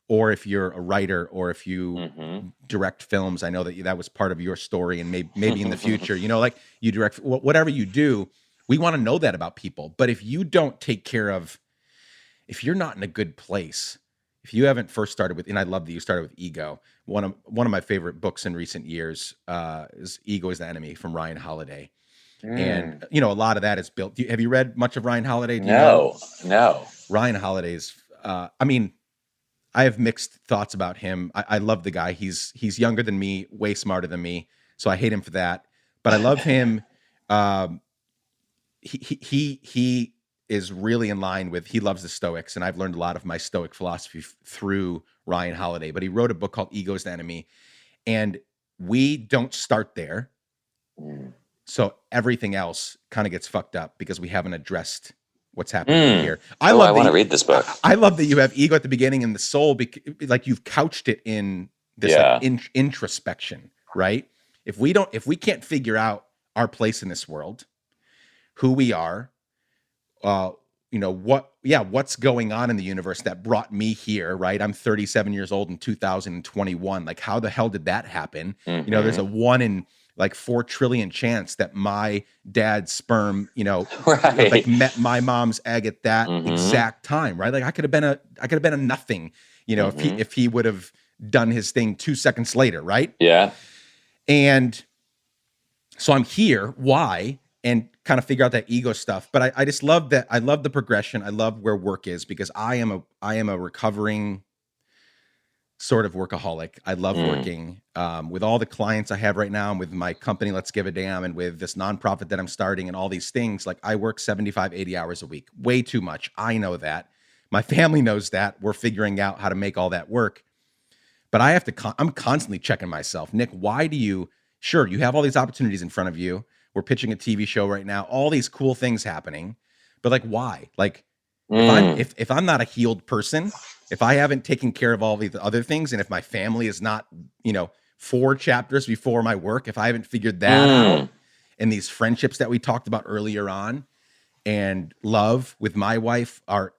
Speaker 2: or if you're a writer, or if you direct films. I know that was part of your story, and maybe in the future, like you direct whatever you do. We want to know that about people. But if you don't take care of, if you're not in a good place, if you haven't first started with, and I love that you started with ego. One of my favorite books in recent years is Ego is the Enemy from Ryan Holiday. And, a lot of that is built. Have you read much of Ryan Holiday?
Speaker 1: No.
Speaker 2: Ryan Holiday's, I have mixed thoughts about him. I love the guy. He's younger than me, way smarter than me. So I hate him for that. But I love him. He is really in line with, he loves the Stoics. And I've learned a lot of my Stoic philosophy through Ryan Holiday. But he wrote a book called Ego is the Enemy. And we don't start there. So everything else kind of gets fucked up because we haven't addressed what's happening here. I want
Speaker 1: to read this book.
Speaker 2: I love that you have ego at the beginning and the soul, like you've couched it in this introspection, right? If we can't figure out our place in this world, who we are, what's going on in the universe that brought me here, right? I'm 37 years old in 2021. Like, how the hell did that happen? There's a 1 in like 4 trillion chance that my dad's sperm,
Speaker 1: Right.
Speaker 2: like met my mom's egg at that
Speaker 1: Mhm.
Speaker 2: exact time, right? Like I could have been a nothing, if he would have done his thing 2 seconds later, right?
Speaker 1: Yeah.
Speaker 2: And so I'm here. Why? And kind of figure out that ego stuff. But I just love that. I love the progression. I love where work is, because I am a recovering sort of workaholic. I love working with all the clients I have right now, and with my company, Let's Give a Damn, and with this nonprofit that I'm starting, and all these things. Like, I work 75, 80 hours a week, way too much. I know that. My family knows that. We're figuring out how to make all that work. But I have to, I'm constantly checking myself. Nick, why do you, sure, you have all these opportunities in front of you. We're pitching a TV show right now, all these cool things happening, but like, why? Like, if I'm not a healed person, if I haven't taken care of all these other things, and if my family is not, 4 chapters before my work, if I haven't figured that out, and these friendships that we talked about earlier on, and love with my wife, our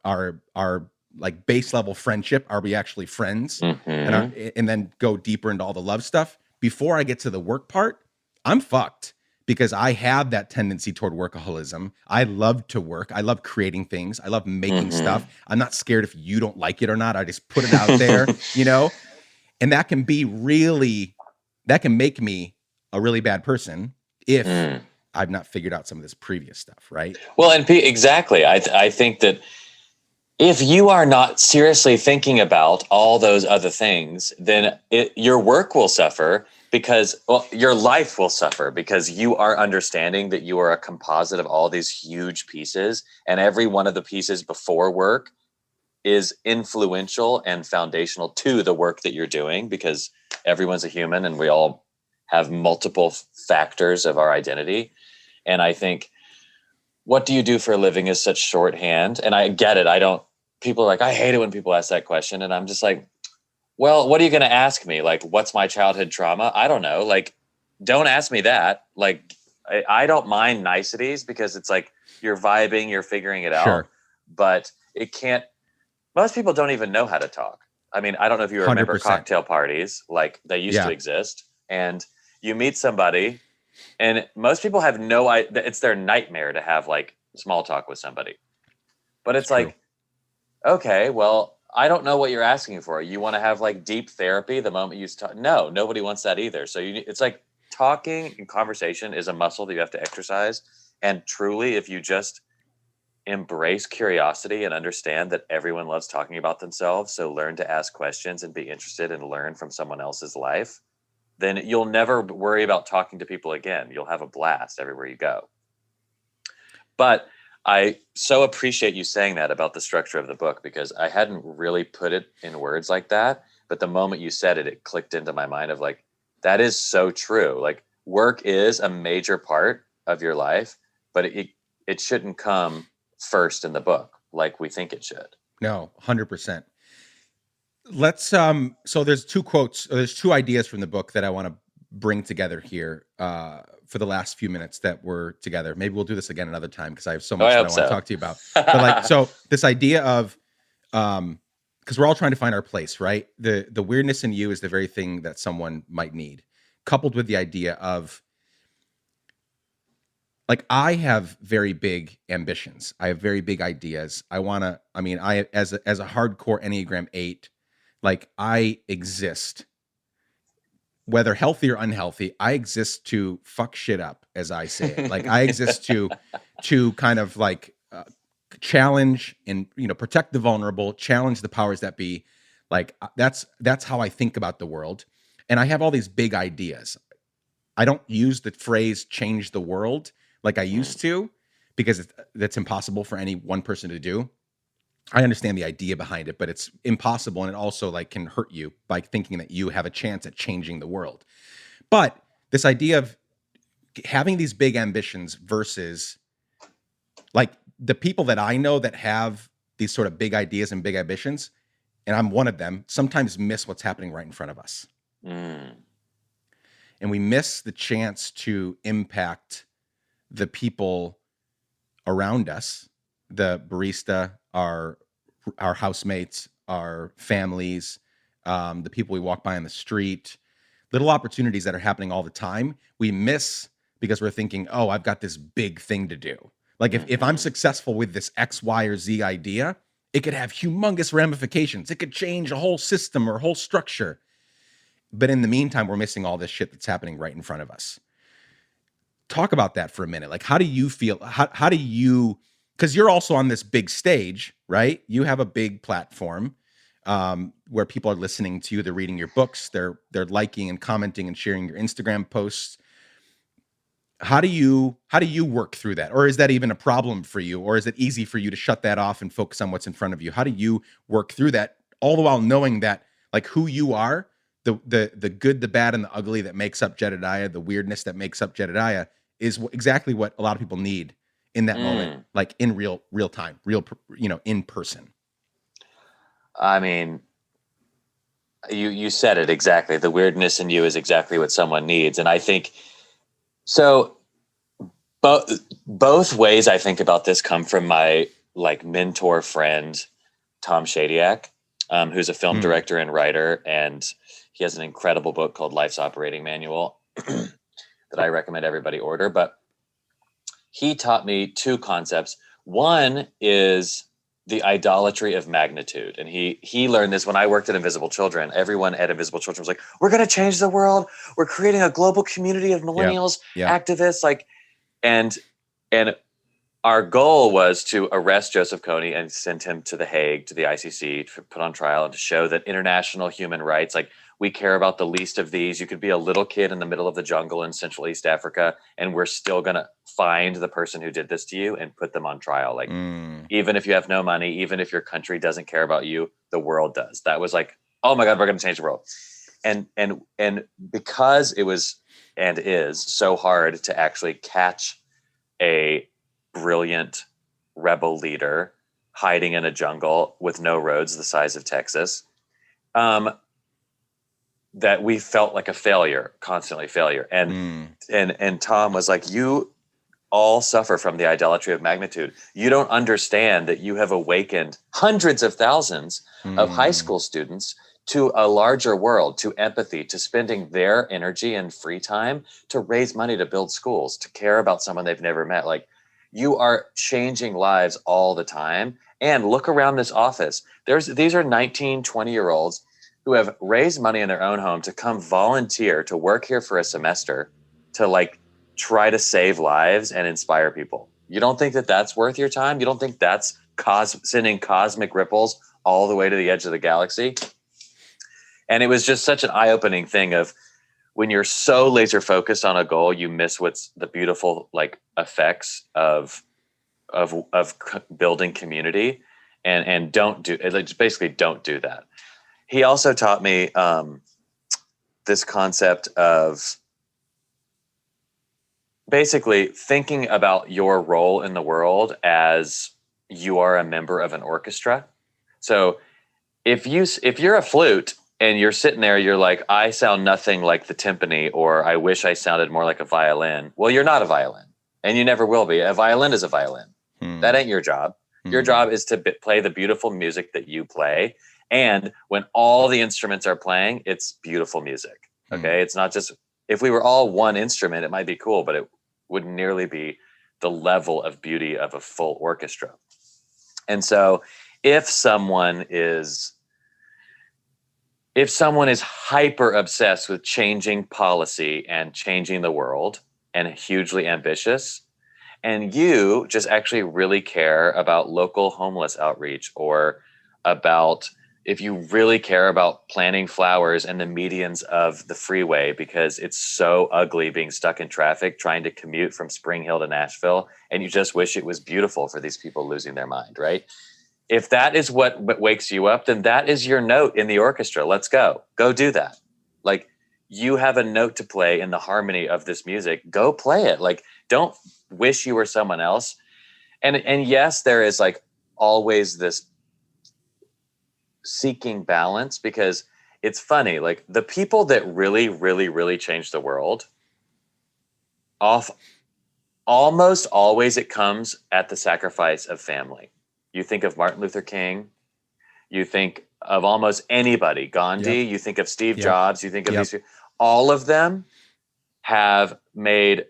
Speaker 2: like base level friendship, are we actually friends? And then go deeper into all the love stuff before I get to the work part, I'm fucked, because I have that tendency toward workaholism. I love to work. I love creating things. I love making stuff. I'm not scared if you don't like it or not. I just put it out there, and that can make me a really bad person if I've not figured out some of this previous stuff, right?
Speaker 1: Well, and exactly. I think that if you are not seriously thinking about all those other things, then your work will suffer, because, well, your life will suffer, because you are understanding that you are a composite of all these huge pieces, and every one of the pieces before work is influential and foundational to the work that you're doing, because everyone's a human and we all have multiple factors of our identity. And I think, what do you do for a living is such shorthand. And I get it. People are like, I hate it when people ask that question. And I'm just like, well, what are you going to ask me? Like, what's my childhood trauma? I don't know. Like, don't ask me that. Like, I don't mind niceties, because it's like, you're vibing, you're figuring it out, but most people don't even know how to talk. I mean, I don't know if you remember 100%. Cocktail parties, like they used to exist, and you meet somebody, and most people have no idea. It's their nightmare to have like small talk with somebody. But it's like, okay, well, I don't know what you're asking for. You want to have like deep therapy the moment you talk? No, nobody wants that either. So it's like, talking and conversation is a muscle that you have to exercise. And truly, if you just embrace curiosity and understand that everyone loves talking about themselves, so learn to ask questions and be interested and learn from someone else's life, then you'll never worry about talking to people again. You'll have a blast everywhere you go. But I so appreciate you saying that about the structure of the book, because I hadn't really put it in words like that. But the moment you said it, it clicked into my mind of like, that is so true. Like, work is a major part of your life, but it shouldn't come first in the book like we think it should.
Speaker 2: No, 100%. Let's so there's 2 quotes, there's 2 ideas from the book that I want to bring together here for the last few minutes that we're together. Maybe we'll do this again another time, because I have so much that I want to talk to you about. But like, so this idea of because we're all trying to find our place, right? The weirdness in you is the very thing that someone might need, coupled with the idea of, like, I have very big ambitions. I have very big ideas. I as a hardcore Enneagram 8, like, I exist, whether healthy or unhealthy, I exist to fuck shit up, as I say it. Like, I exist to kind of like challenge and, protect the vulnerable, challenge the powers that be. Like, that's how I think about the world. And I have all these big ideas. I don't use the phrase change the world like I used to, because that's impossible for any one person to do. I understand the idea behind it, but it's impossible. And it also like can hurt you by thinking that you have a chance at changing the world. But this idea of having these big ambitions versus, like, the people that I know that have these sort of big ideas and big ambitions, and I'm one of them, sometimes miss what's happening right in front of us. And we miss the chance to impact the people around us the barista, our housemates, our families, the people we walk by on the street, little opportunities that are happening all the time, we miss because we're thinking, oh, I've got this big thing to do. Like if I'm successful with this X, Y, or Z idea, it could have humongous ramifications. It could change a whole system or a whole structure. But in the meantime, we're missing all this shit that's happening right in front of us. Talk about that for a minute. Like, how do you feel? How do you, because you're also on this big stage, right? You have a big platform where people are listening to you. They're reading your books. They're liking and commenting and sharing your Instagram posts. How do you work through that? Or is that even a problem for you? Or is it easy for you to shut that off and focus on what's in front of you? How do you work through that, all the while knowing that, like, who you are, the good, the bad, and the ugly that makes up Jedidiah, the weirdness that makes up Jedidiah, is exactly what a lot of people need in that moment, like in real time, in person.
Speaker 1: I mean, you said it exactly. The weirdness in you is exactly what someone needs. And I think so. Both ways I think about this come from my mentor friend, Tom Shadyac, who's a film director and writer. And he has an incredible book called Life's Operating Manual that I recommend everybody order. But he taught me two concepts. One is the idolatry of magnitude. And he learned this when I worked at Invisible Children. Everyone at Invisible Children was like, we're going to change the world. We're creating a global community of millennials, activists. And our goal was to arrest Joseph Kony and send him to The Hague, to the ICC, to put on trial and to show that international human rights, we care about the least of these. You could be a little kid in the middle of the jungle in Central East Africa, and we're still going to find the person who did this to you and put them on trial. Even if you have no money, even if your country doesn't care about you, the world does. That was oh my God, we're going to change the world. And because it was and is so hard to actually catch a brilliant rebel leader hiding in a jungle with no roads the size of Texas, that we felt like a failure, constantly failure. And Tom was like, you all suffer from the idolatry of magnitude. You don't understand that you have awakened hundreds of thousands of high school students to a larger world, to empathy, to spending their energy and free time to raise money to build schools, to care about someone they've never met. You are changing lives all the time. And look around this office. These are 19, 20-year-olds who have raised money in their own home to come volunteer to work here for a semester to try to save lives and inspire people. You don't think that that's worth your time? You don't think that's sending cosmic ripples all the way to the edge of the galaxy? And it was just such an eye-opening thing of when you're so laser focused on a goal, you miss what's the beautiful effects of building community, and don't do it. Just basically don't do that. He also taught me this concept of basically thinking about your role in the world as you are a member of an orchestra. So if you're a flute and you're sitting there, you're like, I sound nothing like the timpani, or I wish I sounded more like a violin. Well, you're not a violin, and you never will be. A violin is a violin. That ain't your job. Your job is to play the beautiful music that you play. And when all the instruments are playing, it's beautiful music. Okay. It's not just, if we were all one instrument, it might be cool, but it wouldn't nearly be the level of beauty of a full orchestra. And so if someone is hyper obsessed with changing policy and changing the world and hugely ambitious, and you just actually really care about local homeless outreach, or about, if you really care about planting flowers in the medians of the freeway because it's so ugly being stuck in traffic trying to commute from Spring Hill to Nashville, and you just wish it was beautiful for these people losing their mind, right? If that is what wakes you up, then that is your note in the orchestra. Let's go do that. You have a note to play in the harmony of this music. Go play it. Don't wish you were someone else. And yes, there is always this seeking balance, because it's funny, the people that really, really, really change the world almost always it comes at the sacrifice of family. You think of Martin Luther King, you think of almost anybody, Gandhi,
Speaker 2: Yep.
Speaker 1: you think of Steve
Speaker 2: Yep.
Speaker 1: Jobs, you think of
Speaker 2: Yep.
Speaker 1: these, all of them have made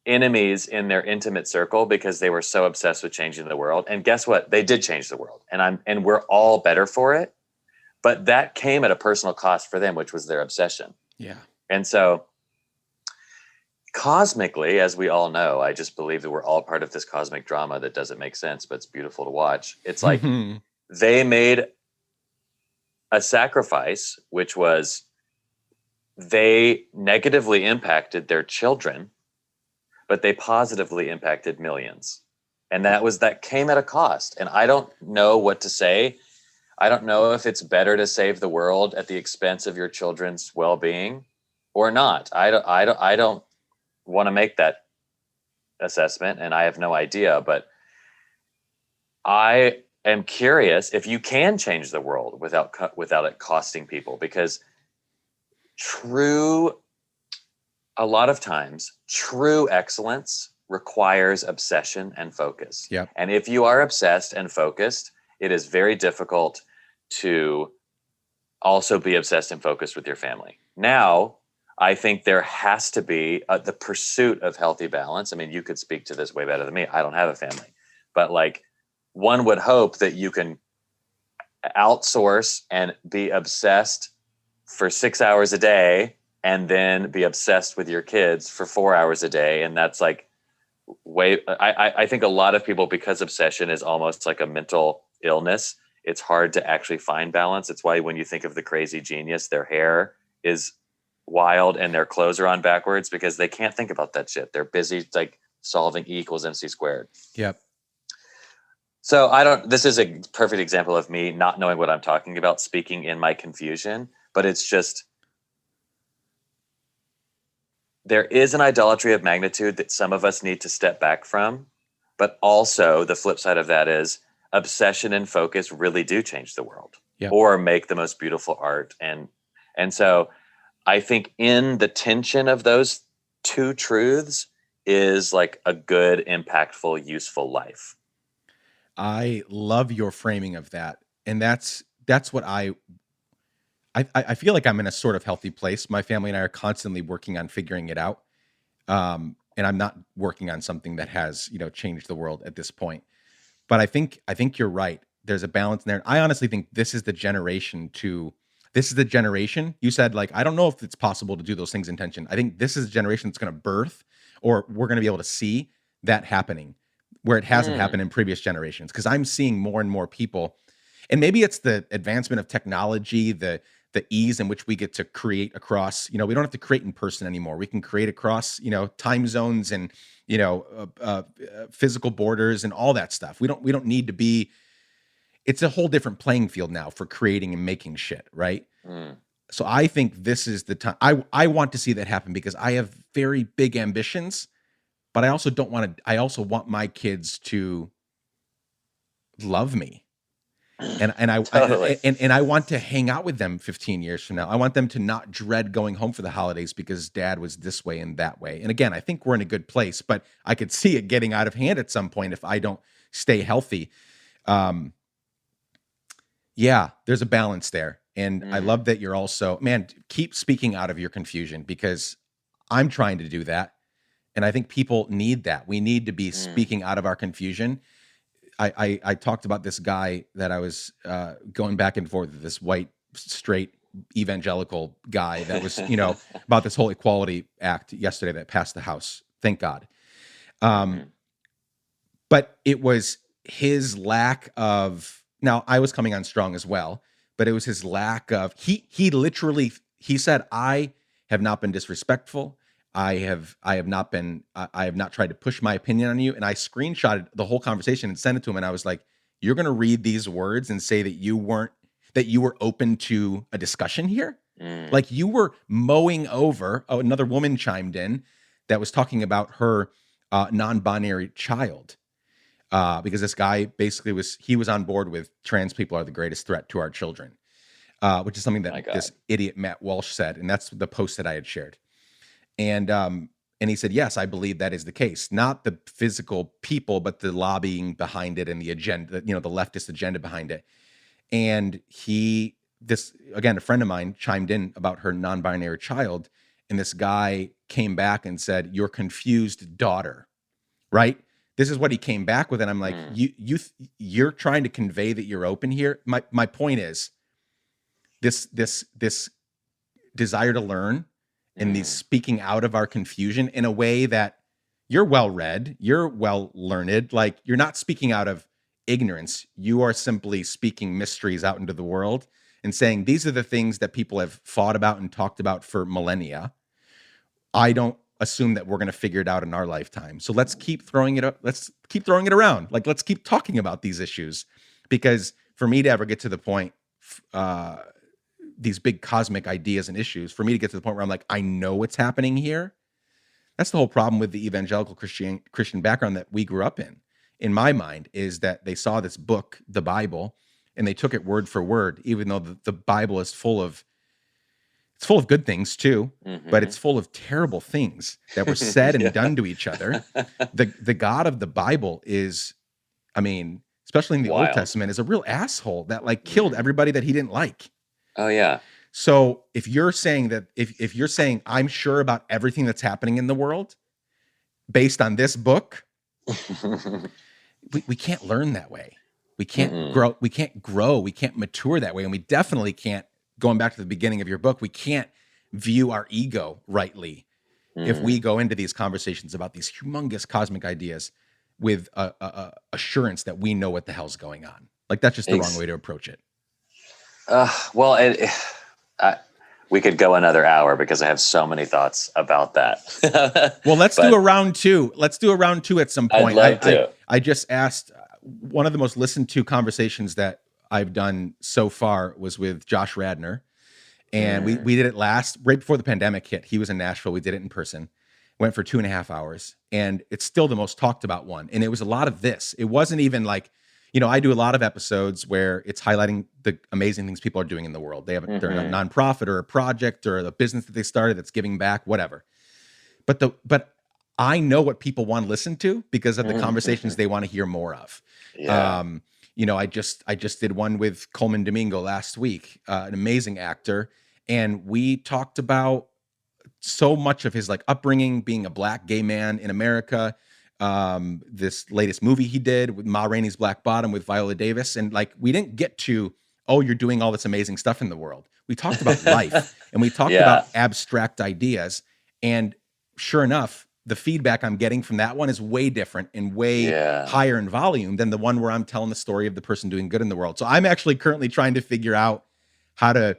Speaker 1: enemies in their intimate circle because they were so obsessed with changing the world. And guess what? They did change the world, and we're all better for it. But that came at a personal cost for them, which was their obsession.
Speaker 2: Yeah.
Speaker 1: And so cosmically, as we all know, I just believe that we're all part of this cosmic drama that doesn't make sense, but it's beautiful to watch. It's like they made a sacrifice, which was they negatively impacted their children, but they positively impacted millions. And that came at a cost. And I don't know what to say. I don't know if it's better to save the world at the expense of your children's well-being or not. I don't want to make that assessment, and I have no idea, but I am curious if you can change the world without it costing people, because a lot of times true excellence requires obsession and focus.
Speaker 2: Yep.
Speaker 1: And if you are obsessed and focused, it is very difficult to also be obsessed and focused with your family. Now, I think there has to be the pursuit of healthy balance. I mean, you could speak to this way better than me. I don't have a family, but like one would hope that you can outsource and be obsessed for 6 hours a day and then be obsessed with your kids for 4 hours a day. And that's like I think a lot of people, because obsession is almost like a mental illness, it's hard to actually find balance. It's why when you think of the crazy genius, their hair is wild and their clothes are on backwards, because they can't think about that shit. They're busy like solving E equals MC squared.
Speaker 2: Yep.
Speaker 1: So this is a perfect example of me not knowing what I'm talking about, speaking in my confusion, but it's just, there is an idolatry of magnitude that some of us need to step back from, but also the flip side of that is obsession and focus really do change the world. Yep. Or make the most beautiful art. And so I think in the tension of those two truths is like a good, impactful, useful life.
Speaker 2: I love your framing of that. And that's what I feel like I'm in a sort of healthy place. My family and I are constantly working on figuring it out. And I'm not working on something that has, changed the world at this point. But I think you're right. There's a balance in there. I honestly think this is the generation you said, like, I don't know if it's possible to do those things in tension. I think this is a generation that's going to birth, or we're going to be able to see that happening where it hasn't happened in previous generations. Because I'm seeing more and more people, and maybe it's the advancement of technology, the ease in which we get to create across, we don't have to create in person anymore. We can create across, time zones and, physical borders and all that stuff. We don't need to be, it's a whole different playing field now for creating and making shit. Right. So I think this is the time I want to see that happen, because I have very big ambitions, but I also I also want my kids to love me. And
Speaker 1: Totally.
Speaker 2: I want to hang out with them 15 years from now. I want them to not dread going home for the holidays because dad was this way and that way. And again, I think we're in a good place, but I could see it getting out of hand at some point if I don't stay healthy. Yeah, there's a balance there. And I love that you're also, man, keep speaking out of your confusion, because I'm trying to do that. And I think people need that. We need to be speaking out of our confusion. I talked about this guy that I was going back and forth with, this white, straight, evangelical guy that was, about this whole Equality Act yesterday that passed the House. Thank God. But it was his lack of, now I was coming on strong as well, but it was his lack of, he said, I have not been disrespectful. I have not tried to push my opinion on you. And I screenshotted the whole conversation and sent it to him. And I was like, you're going to read these words and say that you were open to a discussion here. Like you were mowing over. Oh, another woman chimed in that was talking about her non-binary child. Because this guy basically was on board with trans people are the greatest threat to our children, which is something that this idiot Matt Walsh said. And that's the post that I had shared. And And he said, yes, I believe that is the case. Not the physical people, but the lobbying behind it and the agenda, the leftist agenda behind it. And again, a friend of mine chimed in about her non-binary child. And this guy came back and said, "Your confused daughter," right? This is what he came back with. And I'm like, you're trying to convey that you're open here. My point is this desire to learn and these speaking out of our confusion in a way that you're well-read, you're well-learned, like you're not speaking out of ignorance. You are simply speaking mysteries out into the world and saying, these are the things that people have fought about and talked about for millennia. I don't assume that we're going to figure it out in our lifetime. So let's keep throwing it up. Let's keep throwing it around. Like, let's keep talking about these issues, because for me to ever get to the point, these big cosmic ideas and issues, for me to get to the point where I'm like, I know what's happening here. That's the whole problem with the evangelical Christian background that we grew up in my mind, is that they saw this book, the Bible, and they took it word for word, even though the Bible is full of good things too, but it's full of terrible things that were said and done to each other. The God of the Bible is, especially in the Old Testament, is a real asshole that killed everybody that he didn't like.
Speaker 1: Oh yeah.
Speaker 2: So if you're saying that, if you're saying I'm sure about everything that's happening in the world based on this book, we can't learn that way. We can't grow. We can't mature that way. And we definitely can't, going back to the beginning of your book, we can't view our ego rightly if we go into these conversations about these humongous cosmic ideas with a assurance that we know what the hell's going on. Like, that's just the wrong way to approach it.
Speaker 1: We could go another hour because I have so many thoughts about that.
Speaker 2: Well, let's do a round two. Let's do a round two at some point.
Speaker 1: I'd like to.
Speaker 2: I just asked, one of the most listened to conversations that I've done so far was with Josh Radner. And we did it right before the pandemic hit. He was in Nashville. We did it in person. Went for 2.5 hours. And it's still the most talked about one. And it was a lot of this. It wasn't even like, I do a lot of episodes where it's highlighting the amazing things people are doing in the world. They're a nonprofit or a project or a business that they started that's giving back, whatever. But I know what people want to listen to because of the conversations they want to hear more of. Yeah. I just did one with Coleman Domingo last week, an amazing actor. And we talked about so much of his upbringing, being a Black gay man in America, this latest movie he did with Ma Rainey's Black Bottom with Viola Davis. And we didn't get to, oh, you're doing all this amazing stuff in the world. We talked about life and we talked about abstract ideas. And sure enough, the feedback I'm getting from that one is way different and way higher in volume than the one where I'm telling the story of the person doing good in the world. So I'm actually currently trying to figure out how to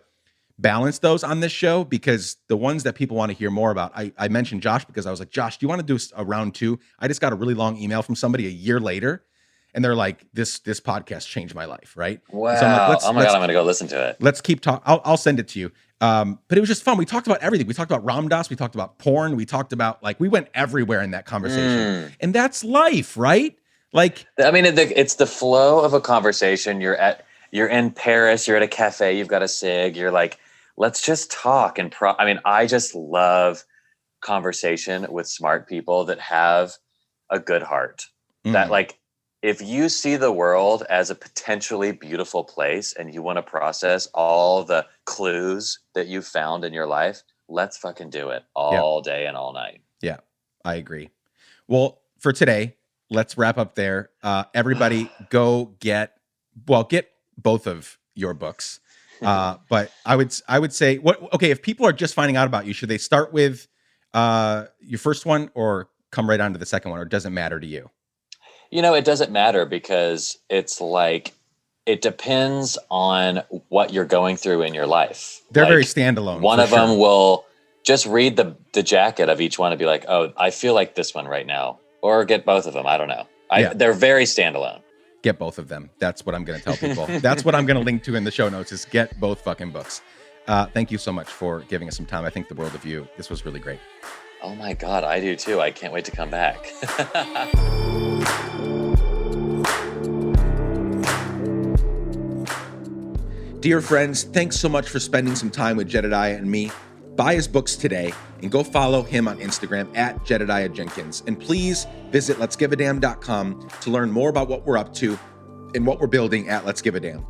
Speaker 2: balance those on this show, because the ones that people want to hear more about, I mentioned Josh because I was like, Josh, do you want to do a round two? I just got a really long email from somebody a year later, and they're like, this podcast changed my life, right?
Speaker 1: Wow.
Speaker 2: So I'm like,
Speaker 1: oh my God, I'm going to go listen to it.
Speaker 2: Let's keep talking. I'll send it to you. But it was just fun. We talked about everything. We talked about Ram Dass. We talked about porn. We talked about we went everywhere in that conversation. And that's life, right?
Speaker 1: It's the flow of a conversation. You're in Paris, you're at a cafe, you've got a cig, you're like, let's just talk. And I just love conversation with smart people that have a good heart. That if you see the world as a potentially beautiful place and you want to process all the clues that you've found in your life, let's fucking do it all day and all night.
Speaker 2: Yeah, I agree. Well, for today, let's wrap up there. Everybody go get both of your books. But I would say, if people are just finding out about you, should they start with your first one or come right on to the second one, or does it matter to you?
Speaker 1: It doesn't matter, because it's it depends on what you're going through in your life.
Speaker 2: They're very standalone.
Speaker 1: One of them will just read the jacket of each one and be like, oh, I feel like this one right now, or get both of them. I don't know. They're very standalone.
Speaker 2: Get both of them. That's what I'm going to tell people. That's what I'm going to link to in the show notes, is get both fucking books. Thank you so much for giving us some time. I think the world of you. This was really great.
Speaker 1: Oh my God, I do too. I can't wait to come back.
Speaker 2: Dear friends, thanks so much for spending some time with Jedediah and me. Buy his books today and go follow him on Instagram at Jedediah Jenkins. And please visit letsgiveadamn.com to learn more about what we're up to and what we're building at Let's Give a Damn.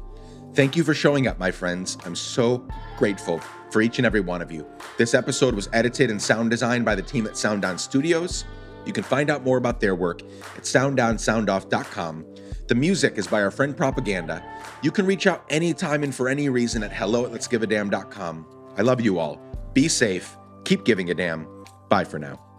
Speaker 2: Thank you for showing up, my friends. I'm so grateful for each and every one of you. This episode was edited and sound designed by the team at Sound On Studios. You can find out more about their work at soundonsoundoff.com. The music is by our friend Propaganda. You can reach out anytime and for any reason at hello@letsgiveadamn.com. I love you all. Be safe. Keep giving a damn. Bye for now.